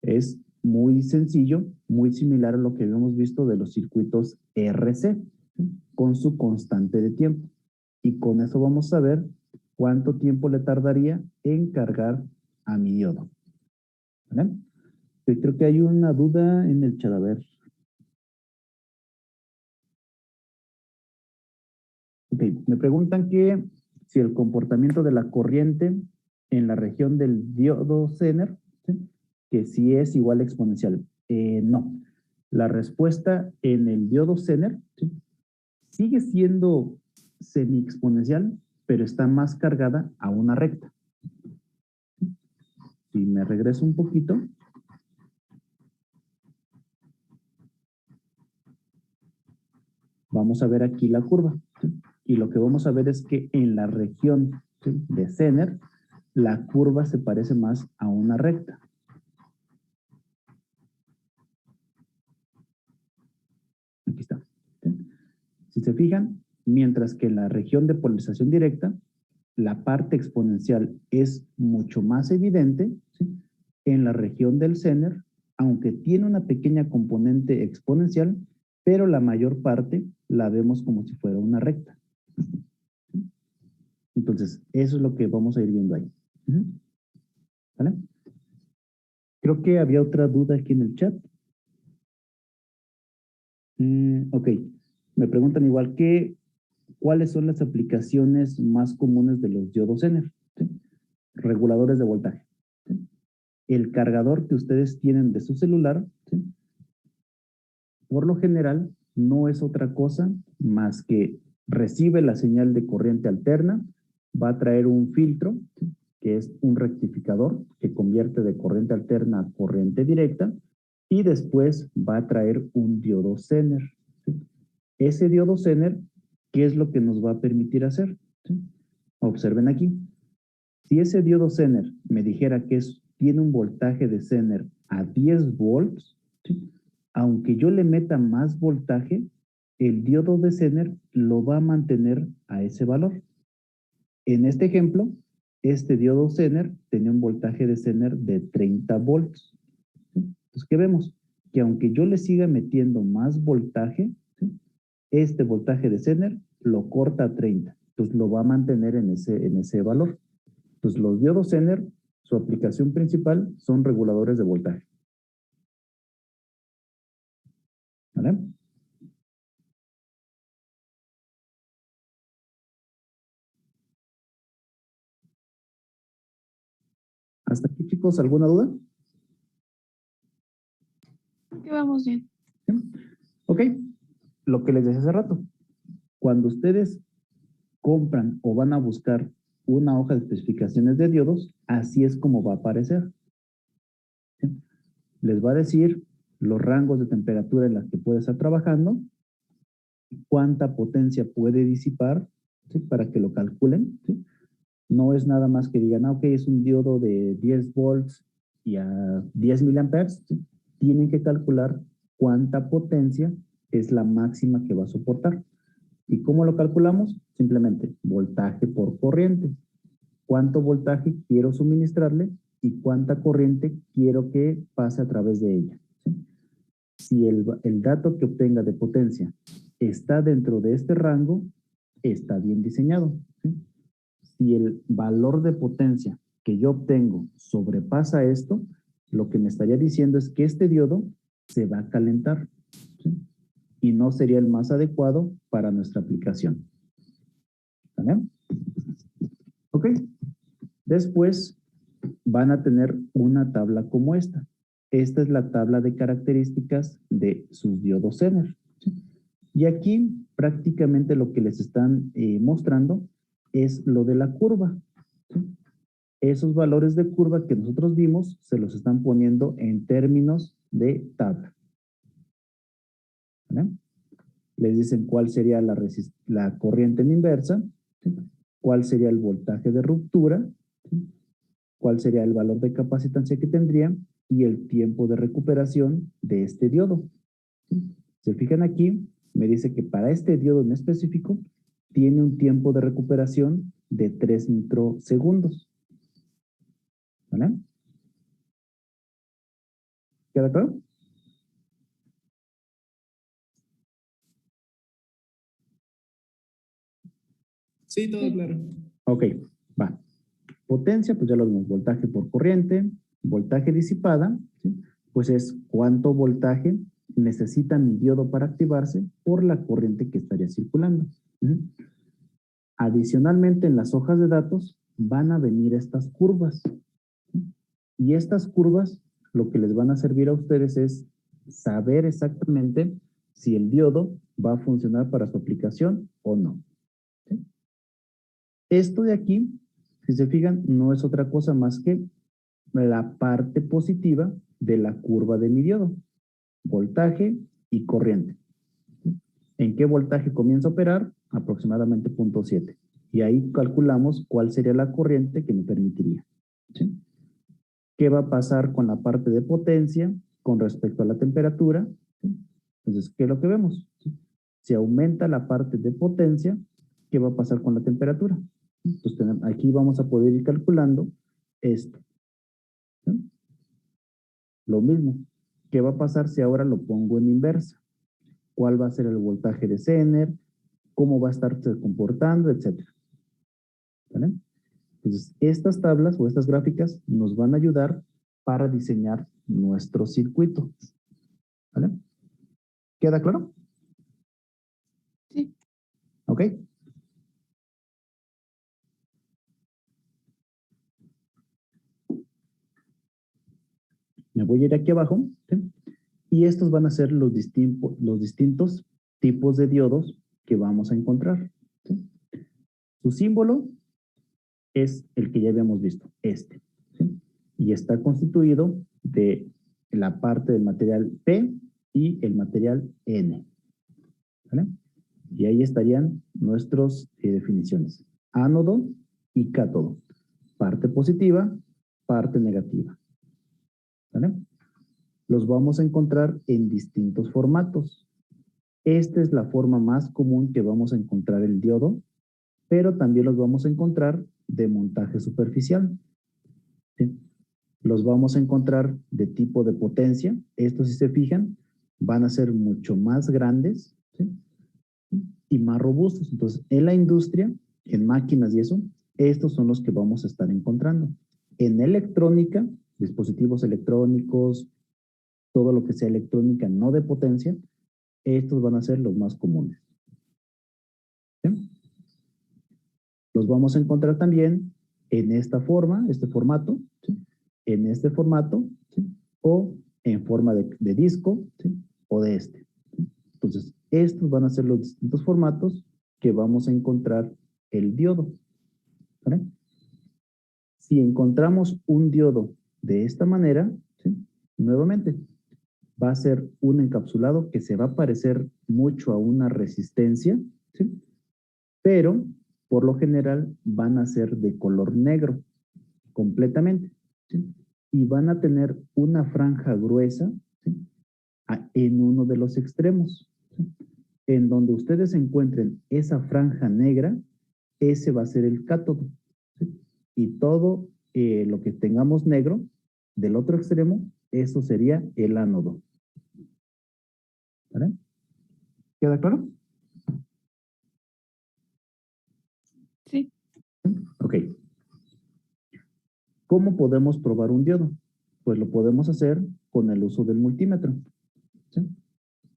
Es muy sencillo, muy similar a lo que habíamos visto de los circuitos RC, ¿sí? Con su constante de tiempo. Y con eso vamos a ver cuánto tiempo le tardaría en cargar a mi diodo. ¿Vale? Yo creo que hay una duda en el chat. A ver. Ok, me preguntan que si el comportamiento de la corriente en la región del diodo Zener, ¿sí? Que si es igual a exponencial. No. La respuesta en el diodo Zener, ¿sí? Sigue siendo semi-exponencial, pero está más cargada a una recta. Si me regreso un poquito, vamos a ver aquí la curva. ¿Sí? Y lo que vamos a ver es que en la región, ¿sí? De Zener, la curva se parece más a una recta. Aquí está. ¿Sí? Si se fijan, mientras que en la región de polarización directa, la parte exponencial es mucho más evidente, ¿sí? En la región del Zener aunque tiene una pequeña componente exponencial, pero la mayor parte la vemos como si fuera una recta. Entonces, eso es lo que vamos a ir viendo ahí. ¿Vale? Creo que había otra duda aquí en el chat. Ok, me preguntan igual que cuáles son las aplicaciones más comunes de los diodos Zener. ¿Sí? Reguladores de voltaje. ¿Sí? El cargador que ustedes tienen de su celular, ¿sí? Por lo general, no es otra cosa más que recibe la señal de corriente alterna, va a traer un filtro, ¿sí? Que es un rectificador que convierte de corriente alterna a corriente directa, y después va a traer un diodo Zener. ¿Sí? Ese diodo Zener, ¿qué es lo que nos va a permitir hacer? ¿Sí? Observen aquí. Si ese diodo Zener me dijera que tiene un voltaje de Zener a 10 volts, ¿sí? Aunque yo le meta más voltaje, el diodo de Zener lo va a mantener a ese valor. En este ejemplo, este diodo Zener tenía un voltaje de Zener de 30 volts. ¿Sí? Entonces, ¿qué vemos? Que aunque yo le siga metiendo más voltaje, ¿sí? Este voltaje de Zener lo corta a 30. Entonces, lo va a mantener en ese valor. Entonces, los diodos Zener, su aplicación principal son reguladores de voltaje. ¿Vale? ¿Hasta aquí, chicos? ¿Alguna duda? Que vamos bien. ¿Sí? Ok, lo que les decía hace rato. Cuando ustedes compran o van a buscar una hoja de especificaciones de diodos, así es como va a aparecer. ¿Sí? Les va a decir los rangos de temperatura en las que puede estar trabajando, cuánta potencia puede disipar, ¿sí? Para que lo calculen. ¿Sí? No es nada más que digan, ok, es un diodo de 10 volts y a 10 miliamperes. ¿Sí? Tienen que calcular cuánta potencia es la máxima que va a soportar. ¿Y cómo lo calculamos? Simplemente voltaje por corriente. ¿Cuánto voltaje quiero suministrarle y cuánta corriente quiero que pase a través de ella? ¿Sí? Si el dato que obtenga de potencia está dentro de este rango, está bien diseñado. ¿Sí? Si el valor de potencia que yo obtengo sobrepasa esto, lo que me estaría diciendo es que este diodo se va a calentar, ¿sí? Y no sería el más adecuado para nuestra aplicación. ¿Vale? Ok. Después van a tener una tabla como esta. Esta es la tabla de características de sus diodos Zener. ¿Sí? Y aquí prácticamente lo que les están mostrando es lo de la curva. ¿Sí? Esos valores de curva que nosotros vimos se los están poniendo en términos de tabla. ¿Vale? Les dicen cuál sería la corriente en inversa, ¿sí? Cuál sería el voltaje de ruptura, ¿sí? Cuál sería el valor de capacitancia que tendría y el tiempo de recuperación de este diodo. ¿Sí? Se fijan aquí, me dice que para este diodo en específico tiene un tiempo de recuperación de 3 microsegundos. ¿Vale? ¿Queda claro? Sí, todo claro. Ok, va. Potencia, pues ya lo vimos, voltaje por corriente, voltaje disipada, ¿sí? Pues es cuánto voltaje necesita mi diodo para activarse por la corriente que estaría circulando. Adicionalmente, en las hojas de datos van a venir estas curvas. ¿Sí? Y estas curvas lo que les van a servir a ustedes es saber exactamente si el diodo va a funcionar para su aplicación o no. ¿Sí? Esto de aquí, si se fijan, no es otra cosa más que la parte positiva de la curva de mi diodo, voltaje y corriente. ¿Sí? ¿En qué voltaje comienza a operar? Aproximadamente 0.7. Y ahí calculamos cuál sería la corriente que me permitiría. ¿Sí? ¿Qué va a pasar con la parte de potencia con respecto a la temperatura? ¿Sí? Entonces, ¿qué es lo que vemos? ¿Sí? Si aumenta la parte de potencia, ¿qué va a pasar con la temperatura? Entonces, aquí vamos a poder ir calculando esto. ¿Sí? Lo mismo. ¿Qué va a pasar si ahora lo pongo en inversa? ¿Cuál va a ser el voltaje de Zener? ¿Cómo va a estarse comportando? Etcétera. ¿Vale? Entonces, estas tablas o estas gráficas nos van a ayudar para diseñar nuestro circuito. ¿Vale? ¿Queda claro? Sí. ¿Ok? Me voy a ir aquí abajo, ¿sí? Y estos van a ser los distintos tipos de diodos que vamos a encontrar, ¿sí? Su símbolo es el que ya habíamos visto, este, ¿sí? Y está constituido de la parte del material P y el material N, ¿vale? Y ahí estarían nuestras definiciones. Ánodo y cátodo. Parte positiva, parte negativa, ¿vale? Los vamos a encontrar en distintos formatos. Esta es la forma más común que vamos a encontrar el diodo, pero también los vamos a encontrar de montaje superficial, ¿sí? Los vamos a encontrar de tipo de potencia. Estos, si se fijan, van a ser mucho más grandes, ¿sí? Y más robustos. Entonces, en la industria, en máquinas y eso, estos son los que vamos a estar encontrando. En electrónica, dispositivos electrónicos, todo lo que sea electrónica no de potencia, estos van a ser los más comunes, ¿sí? Los vamos a encontrar también en esta forma, este formato, ¿sí? En este formato, ¿sí? O en forma de disco, ¿sí? O de este, ¿sí? Entonces, estos van a ser los distintos formatos que vamos a encontrar el diodo, ¿vale? Si encontramos un diodo de esta manera, ¿sí? Nuevamente, va a ser un encapsulado que se va a parecer mucho a una resistencia, ¿sí? Pero por lo general van a ser de color negro completamente, ¿sí? Y van a tener una franja gruesa, ¿sí? En uno de los extremos, ¿sí? En donde ustedes encuentren esa franja negra, ese va a ser el cátodo, ¿sí? Y todo lo que tengamos negro del otro extremo, eso sería el ánodo, ¿vale? ¿Queda claro? Sí. Ok. ¿Cómo podemos probar un diodo? Pues lo podemos hacer con el uso del multímetro, ¿sí?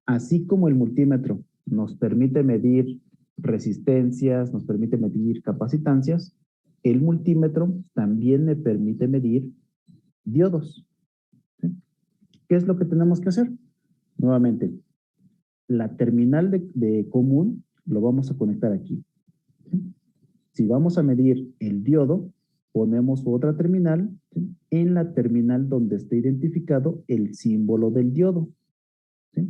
Así como el multímetro nos permite medir resistencias, nos permite medir capacitancias, el multímetro también me permite medir diodos, ¿sí? ¿Qué es lo que tenemos que hacer? Nuevamente, la terminal de común lo vamos a conectar aquí, ¿sí? Si vamos a medir el diodo, ponemos otra terminal, ¿sí? En la terminal donde esté identificado el símbolo del diodo, ¿sí?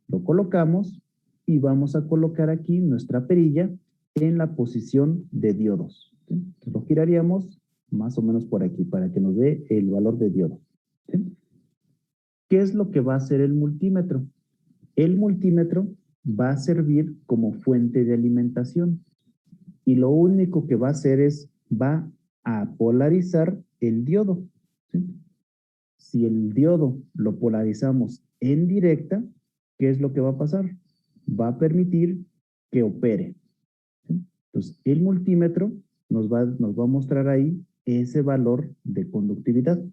Lo colocamos y vamos a colocar aquí nuestra perilla en la posición de diodos, ¿sí? Entonces lo giraríamos más o menos por aquí para que nos dé el valor de diodo, ¿sí? ¿Qué es lo que va a hacer el multímetro? El multímetro va a servir como fuente de alimentación y lo único que va a hacer es, va a polarizar el diodo, ¿sí? Si el diodo lo polarizamos en directa, ¿qué es lo que va a pasar? Va a permitir que opere, ¿sí? Entonces, el multímetro nos va a mostrar ahí ese valor de conductividad.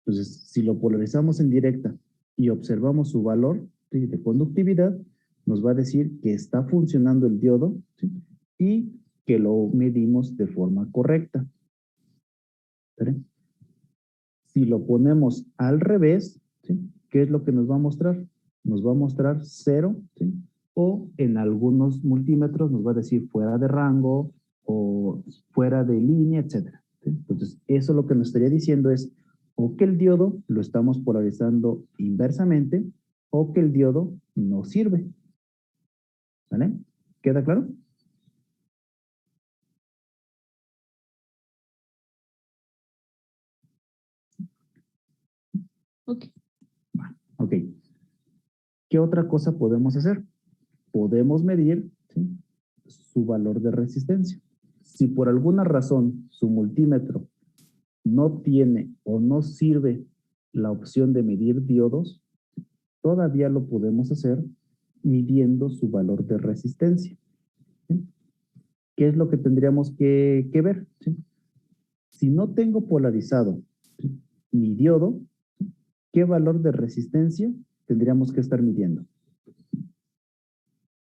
Entonces, si lo polarizamos en directa y observamos su valor, ¿sí?, de conductividad, nos va a decir que está funcionando el diodo, ¿sí?, y que lo medimos de forma correcta, ¿sí? Si lo ponemos al revés, ¿sí?, ¿qué es lo que nos va a mostrar? Nos va a mostrar 0, ¿sí?, o en algunos multímetros nos va a decir fuera de rango o fuera de línea, etcétera, ¿sí? Entonces, eso lo que nos estaría diciendo es o que el diodo lo estamos polarizando inversamente o que el diodo no sirve, ¿vale? ¿Queda claro? Ok. Ok. ¿Qué otra cosa podemos hacer? Podemos medir, ¿sí?, su valor de resistencia. Si por alguna razón su multímetro no tiene o no sirve la opción de medir diodos, todavía lo podemos hacer midiendo su valor de resistencia. ¿Sí? ¿Qué es lo que tendríamos que ver? ¿Sí? Si no tengo polarizado, ¿sí?, mi diodo, ¿qué valor de resistencia tendríamos que estar midiendo?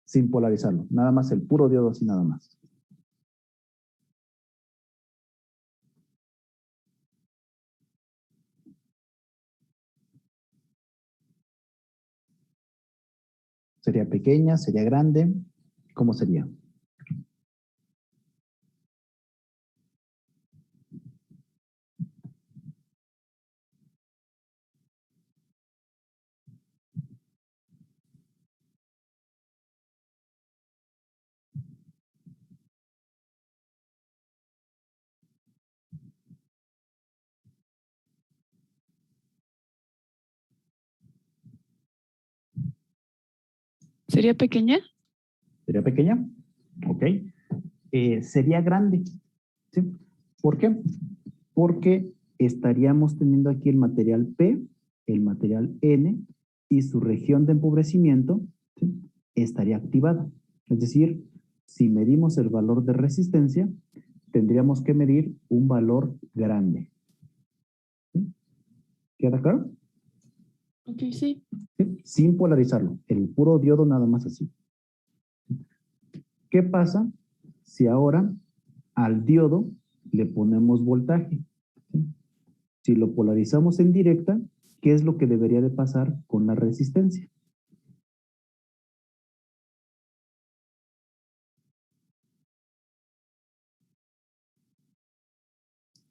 Sin polarizarlo, nada más el puro diodo así nada más. ¿Sería pequeña? ¿Sería grande? ¿Cómo sería? ¿Sería pequeña? ¿Sería pequeña? Ok. Sería grande. ¿Sí? ¿Por qué? Porque estaríamos teniendo aquí el material P, el material N, y su región de empobrecimiento, ¿sí?, estaría activada. Es decir, si medimos el valor de resistencia, tendríamos que medir un valor grande. ¿Sí? ¿Queda claro? Ok, sí. ¿Sí? Sin polarizarlo, el puro diodo nada más así. ¿Qué pasa si ahora al diodo le ponemos voltaje? ¿Sí? Si lo polarizamos en directa, ¿qué es lo que debería de pasar con la resistencia?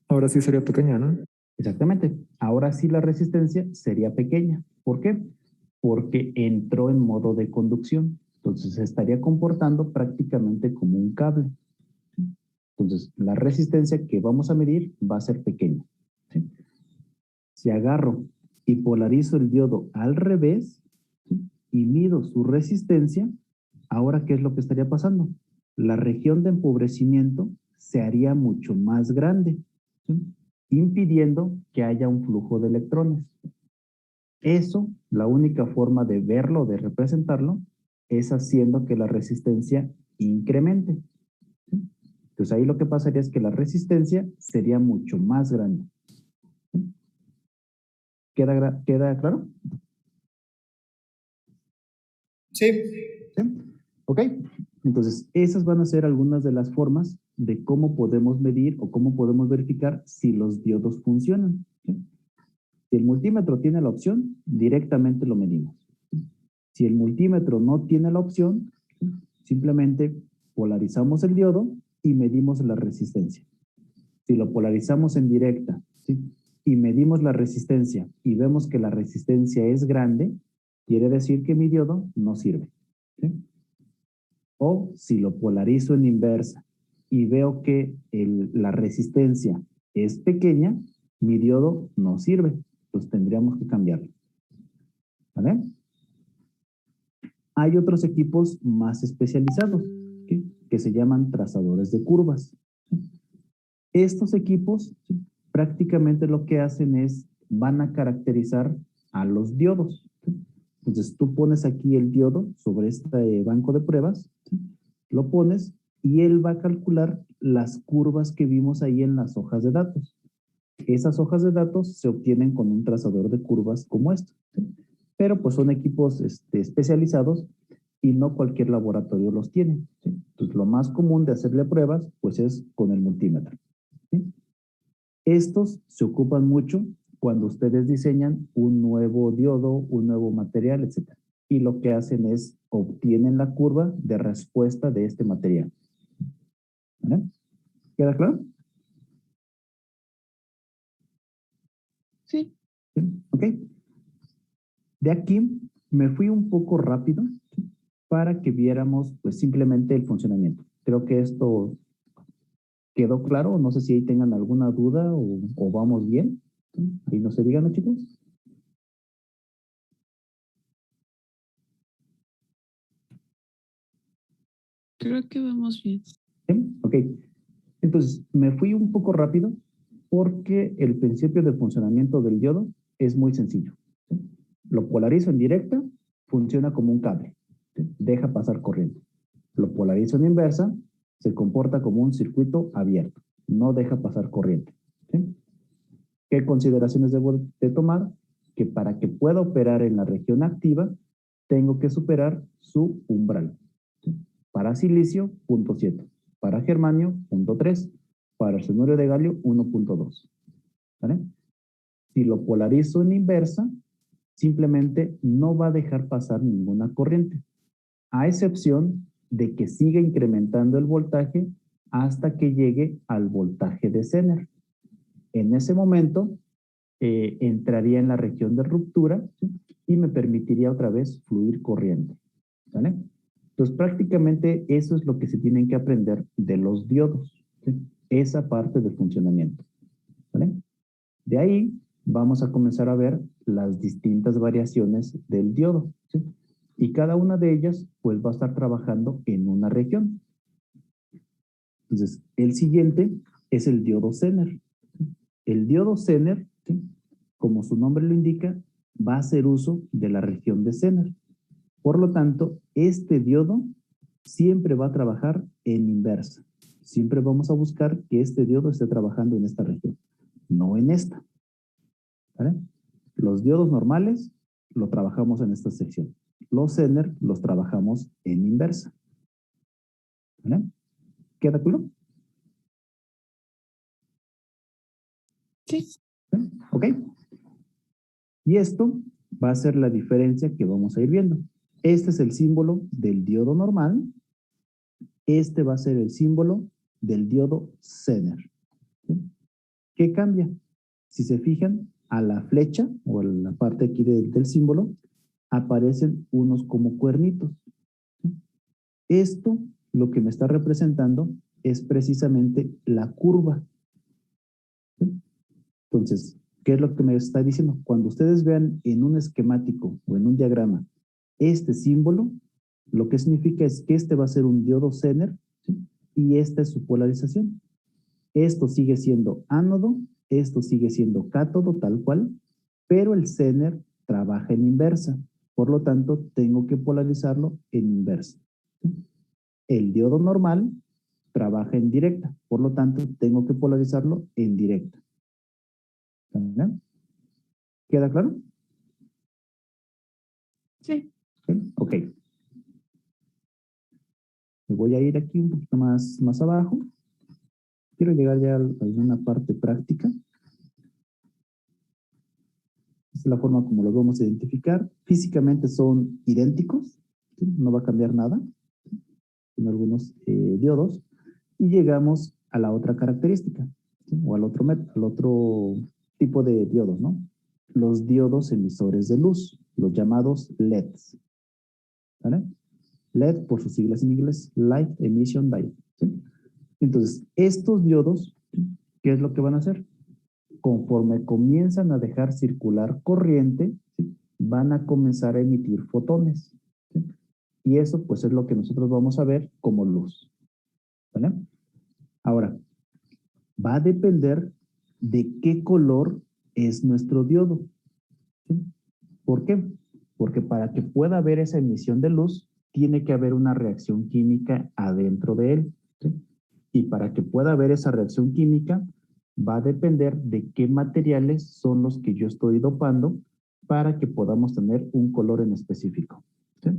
Ahora sí sería pequeña, ¿no? Exactamente. Ahora sí la resistencia sería pequeña. ¿Por qué? Porque entró en modo de conducción. Entonces se estaría comportando prácticamente como un cable. Entonces la resistencia que vamos a medir va a ser pequeña. ¿Sí? Si agarro y polarizo el diodo al revés, ¿sí?, y mido su resistencia, ahora ¿qué es lo que estaría pasando? La región de empobrecimiento se haría mucho más grande, ¿sí?, impidiendo que haya un flujo de electrones. Eso, la única forma de verlo, de representarlo, es haciendo que la resistencia incremente. ¿Sí? Entonces ahí lo que pasaría es que la resistencia sería mucho más grande. ¿Sí? ¿Queda claro? Sí. ¿Sí? ¿Ok? Entonces, esas van a ser algunas de las formas de cómo podemos medir o cómo podemos verificar si los diodos funcionan. ¿Sí? Si el multímetro tiene la opción, directamente lo medimos. Si el multímetro no tiene la opción, simplemente polarizamos el diodo y medimos la resistencia. Si lo polarizamos en directa, ¿sí?, y medimos la resistencia y vemos que la resistencia es grande, quiere decir que mi diodo no sirve. ¿Sí? O si lo polarizo en inversa y veo que la resistencia es pequeña, mi diodo no sirve. Entonces tendríamos que cambiarlo. ¿Vale? Hay otros equipos más especializados, ¿sí?, que se llaman trazadores de curvas. Estos equipos, ¿sí?, prácticamente lo que hacen es, van a caracterizar a los diodos. ¿Sí? Entonces tú pones aquí el diodo sobre este banco de pruebas, ¿sí?, lo pones y él va a calcular las curvas que vimos ahí en las hojas de datos. Esas hojas de datos se obtienen con un trazador de curvas como este, ¿sí? Pero pues son equipos especializados y no cualquier laboratorio los tiene, ¿sí? Entonces lo más común de hacerle pruebas pues es con el multímetro, ¿sí? Estos se ocupan mucho cuando ustedes diseñan un nuevo diodo, un nuevo material, etc. Y lo que hacen es obtienen la curva de respuesta de este material. ¿Vale? ¿Queda claro? Sí. ¿Sí? Ok. De aquí me fui un poco rápido, ¿sí?, para que viéramos pues simplemente el funcionamiento. Creo que esto quedó claro. No sé si ahí tengan alguna duda o vamos bien. ¿Sí? Ahí no se digan, chicos. Creo que vamos bien. ¿Sí? Ok. Entonces, me fui un poco rápido porque el principio de funcionamiento del diodo es muy sencillo. ¿Sí? Lo polarizo en directa, funciona como un cable. ¿Sí? Deja pasar corriente. Lo polarizo en inversa, se comporta como un circuito abierto. No deja pasar corriente. ¿Sí? ¿Qué consideraciones debo de tomar? Que para que pueda operar en la región activa, tengo que superar su umbral. ¿Sí? Para silicio, 0.7. Para germanio, 0.3. Para arsenuro de galio, 1.2. ¿Vale? Si lo polarizo en inversa, simplemente no va a dejar pasar ninguna corriente, a excepción de que siga incrementando el voltaje hasta que llegue al voltaje de Zener. En ese momento, entraría en la región de ruptura, ¿sí? Y me permitiría otra vez fluir corriente. ¿Vale? Entonces, prácticamente eso es lo que se tienen que aprender de los diodos, ¿sí? Esa parte del funcionamiento. ¿Vale? De ahí vamos a comenzar a ver las distintas variaciones del diodo, ¿sí? Y cada una de ellas pues va a estar trabajando en una región. Entonces, el siguiente es el diodo Zener. El diodo Zener, ¿sí? Como su nombre lo indica, va a hacer uso de la región de Zener. Por lo tanto, este diodo siempre va a trabajar en inversa. Siempre vamos a buscar que este diodo esté trabajando en esta región, no en esta. ¿Vale? Los diodos normales lo trabajamos en esta sección. Los Zener los trabajamos en inversa. ¿Vale? ¿Queda claro? Sí. ¿Sí? Ok. Y esto va a ser la diferencia que vamos a ir viendo. Este es el símbolo del diodo normal. Este va a ser el símbolo del diodo Zener. ¿Sí? ¿Qué cambia? Si se fijan, a la flecha o a la parte aquí del símbolo aparecen unos como cuernitos. ¿Sí? Esto lo que me está representando es precisamente la curva. ¿Sí? Entonces, ¿qué es lo que me está diciendo? Cuando ustedes vean en un esquemático o en un diagrama este símbolo, lo que significa es que este va a ser un diodo Zener, ¿sí? Y esta es su polarización. Esto sigue siendo ánodo, esto sigue siendo cátodo tal cual, pero el Zener trabaja en inversa. Por lo tanto, tengo que polarizarlo en inversa. ¿Sí? El diodo normal trabaja en directa, por lo tanto, tengo que polarizarlo en directa. ¿Vale? ¿Queda claro? Sí. Ok. Me voy a ir aquí un poquito más abajo. Quiero llegar ya a alguna parte práctica. Esta es la forma como los vamos a identificar. Físicamente son idénticos, ¿sí? No va a cambiar nada en algunos diodos. Y llegamos a la otra característica, ¿sí? O al otro tipo de diodos, ¿no? Los diodos emisores de luz, los llamados LEDs. ¿Vale? LED por sus siglas en inglés, Light Emission Diode. ¿Sí? Entonces, estos diodos, ¿qué es lo que van a hacer? Conforme comienzan a dejar circular corriente, ¿sí? Van a comenzar a emitir fotones. ¿Sí? Y eso pues es lo que nosotros vamos a ver como luz. ¿Vale? Ahora, va a depender de qué color es nuestro diodo. ¿Sí? ¿Por qué? Porque para que pueda haber esa emisión de luz, tiene que haber una reacción química adentro de él. ¿Sí? Y para que pueda haber esa reacción química, va a depender de qué materiales son los que yo estoy dopando para que podamos tener un color en específico. ¿Sí?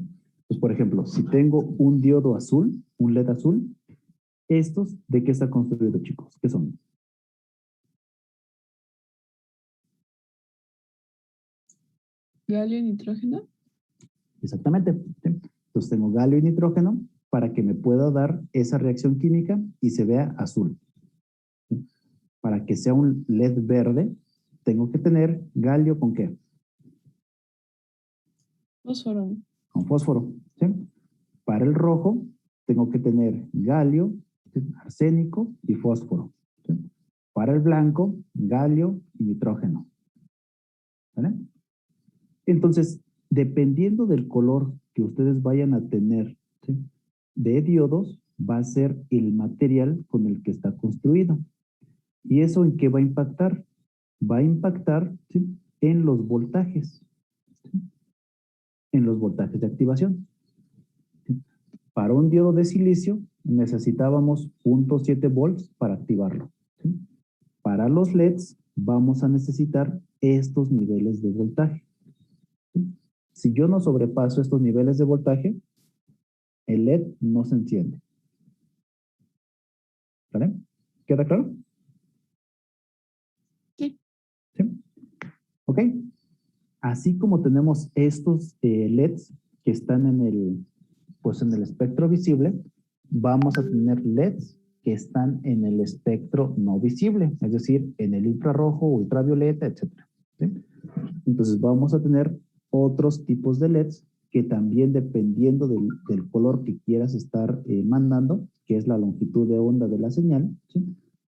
Pues, por ejemplo, si tengo un diodo azul, un LED azul, ¿estos de qué está construido, chicos? ¿Qué son? Galio y nitrógeno. Exactamente. ¿Sí? Entonces tengo galio y nitrógeno para que me pueda dar esa reacción química y se vea azul. ¿Sí? Para que sea un LED verde, tengo que tener galio con ¿qué? Fósforo. Con fósforo. ¿Sí? Para el rojo, tengo que tener galio, ¿sí? Arsénico y fósforo. ¿Sí? Para el blanco, galio y nitrógeno. ¿Vale? Entonces, dependiendo del color que ustedes vayan a tener, ¿sí? De diodos, va a ser el material con el que está construido. ¿Y eso en qué va a impactar? Va a impactar, ¿sí? en los voltajes, ¿sí? En los voltajes de activación. ¿Sí? Para un diodo de silicio necesitábamos 0.7 volts para activarlo, ¿sí? Para los LEDs vamos a necesitar estos niveles de voltaje, ¿sí? Si yo no sobrepaso estos niveles de voltaje, el LED no se enciende. ¿Vale? ¿Queda claro? Sí. ¿Sí? Ok. Así como tenemos estos LEDs que están pues en el espectro visible, vamos a tener LEDs que están en el espectro no visible, es decir, en el infrarrojo, ultravioleta, etc. ¿Sí? Entonces vamos a tener otros tipos de LEDs que también dependiendo del color que quieras estar mandando, que es la longitud de onda de la señal, ¿sí?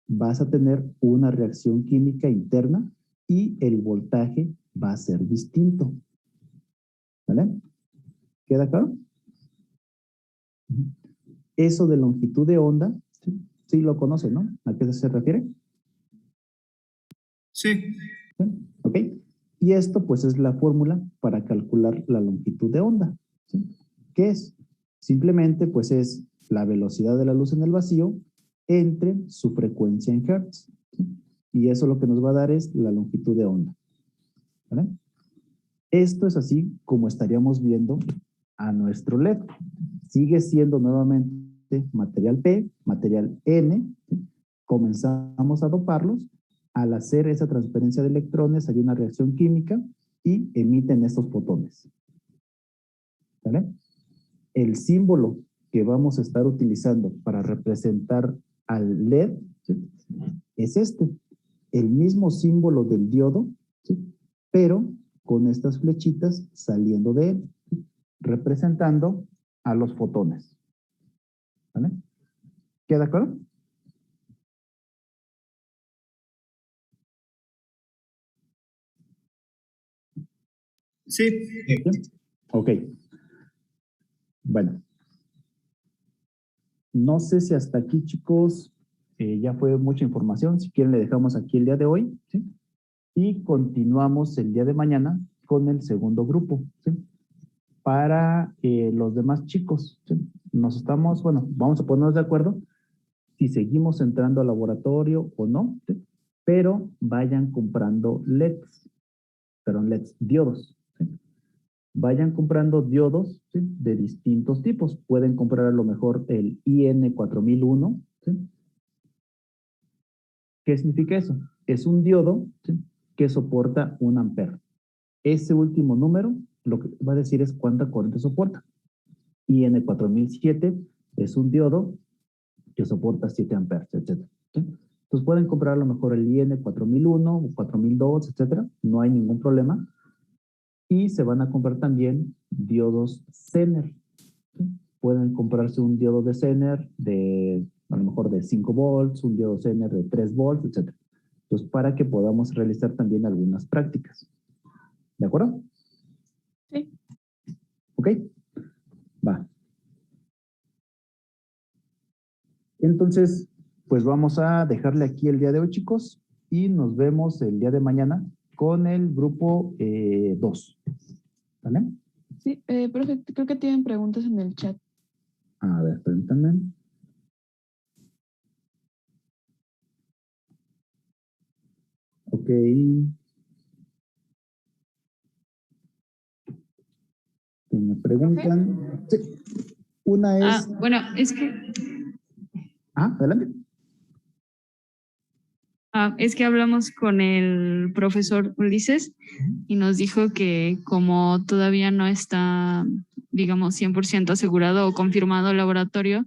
Vas a tener una reacción química interna y el voltaje va a ser distinto. ¿Vale? ¿Queda claro? Eso de longitud de onda, sí, sí lo conoce, ¿no? ¿A qué se refiere? Sí. ¿Sí? ¿Ok? Y esto pues es la fórmula para calcular la longitud de onda. ¿Sí? ¿Qué es? Simplemente pues es la velocidad de la luz en el vacío entre su frecuencia en hertz. ¿Sí? Y eso lo que nos va a dar es la longitud de onda. ¿Vale? Esto es así como estaríamos viendo a nuestro LED. Sigue siendo nuevamente material P, material N. ¿Sí? Comenzamos a doparlos. Al hacer esa transferencia de electrones hay una reacción química y emiten estos fotones. ¿Vale? El símbolo que vamos a estar utilizando para representar al LED, ¿sí? Es este, el mismo símbolo del diodo, ¿sí? Pero con estas flechitas saliendo de él, ¿sí? Representando a los fotones. ¿Vale? ¿Queda claro? Sí. ¿Sí? Ok. Bueno. No sé si hasta aquí, chicos, ya fue mucha información. Si quieren, le dejamos aquí el día de hoy, ¿sí? Y continuamos el día de mañana con el segundo grupo, ¿sí? Para los demás chicos, ¿sí? Bueno, vamos a ponernos de acuerdo si seguimos entrando al laboratorio o no, ¿sí? Pero vayan comprando LEDs, diodos, ¿sí? Vayan comprando diodos, ¿sí? De distintos tipos. Pueden comprar a lo mejor el IN4001, ¿sí? ¿Qué significa eso? Es un diodo, ¿sí? Que soporta 1 ampere. Ese último número lo que va a decir es cuánta corriente soporta. IN4007 es un diodo que soporta 7 amperes, etc. ¿Sí? Entonces pueden comprar a lo mejor el IN4001 o 4002, etc. No hay ningún problema. Y se van a comprar también diodos Zener. ¿Sí? Pueden comprarse un diodo de Zener a lo mejor de 5 volts, un diodo Zener de 3 volts, etc. Entonces, para que podamos realizar también algunas prácticas. ¿De acuerdo? Sí. ¿Ok? Va. Entonces, pues vamos a dejarle aquí el día de hoy, chicos, y nos vemos el día de mañana con el grupo 2. ¿Vale? Sí, profe, creo que tienen preguntas en el chat. A ver, permítanme. Ok. Que me preguntan. Sí. Una es. Bueno, es que, Adelante. es que hablamos con el profesor Ulises y nos dijo que como todavía no está, digamos, 100% asegurado o confirmado el laboratorio,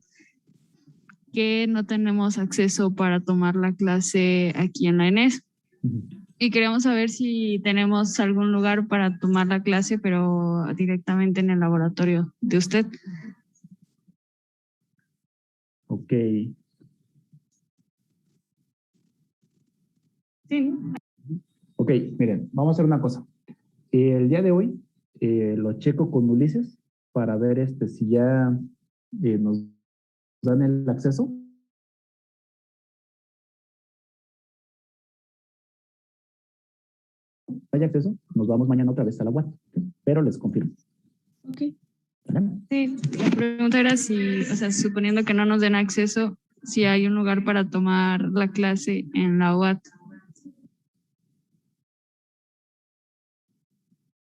que no tenemos acceso para tomar la clase aquí en la ENES. Y queremos saber si tenemos algún lugar para tomar la clase, pero directamente en el laboratorio de usted. Ok. Sí. Ok, miren, vamos a hacer una cosa. El día de hoy lo checo con Ulises para ver si ya nos dan el acceso. haya acceso, nos vamos mañana otra vez a la UAT, ¿sí? Pero les confirmo. Ok. ¿Vale? Sí, la pregunta era si, o sea, suponiendo que no nos den acceso, si hay un lugar para tomar la clase en la UAT.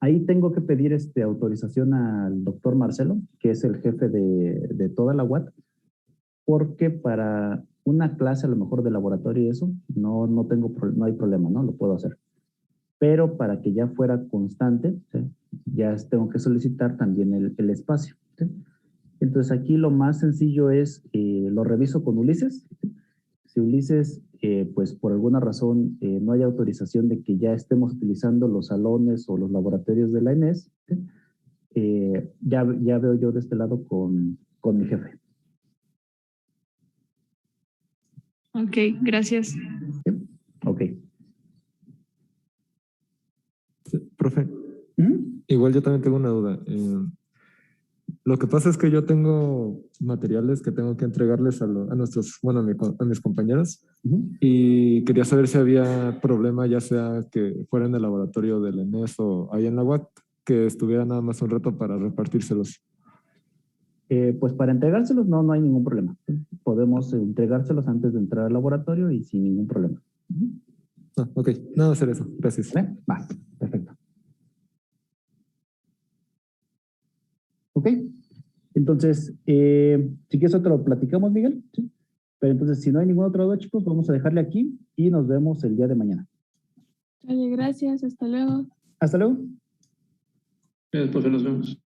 Ahí tengo que pedir autorización al doctor Marcelo, que es el jefe de toda la UAT, porque para una clase a lo mejor de laboratorio y eso, no hay problema, ¿no? Lo puedo hacer. Pero para que ya fuera constante, ¿sí? Ya tengo que solicitar también el espacio, ¿sí? Entonces aquí lo más sencillo es, lo reviso con Ulises, ¿sí? Si Ulises, pues por alguna razón no hay autorización de que ya estemos utilizando los salones o los laboratorios de la ENES, ¿sí? Ya veo yo de este lado con mi jefe. Ok, gracias. ¿Sí? Ok. Sí, profe, ¿Mm? igual yo también tengo una duda. Lo que pasa es que yo tengo materiales que tengo que entregarles a nuestros, bueno, a mis compañeros, y quería saber si había problema, ya sea que fuera en el laboratorio del ENES o ahí en la UAT, que estuviera nada más un rato para repartírselos. Pues para entregárselos no hay ningún problema. Podemos entregárselos antes de entrar al laboratorio y sin ningún problema. Ah, ok, nada, hacer eso. Gracias. ¿Vale? Va, perfecto. Ok, entonces, si quieres te lo platicamos, Miguel. ¿Sí? Pero entonces, si no hay ningún otro duda, chicos, vamos a dejarle aquí y nos vemos el día de mañana. Oye, gracias. Hasta luego. Hasta luego. Profe, nos vemos.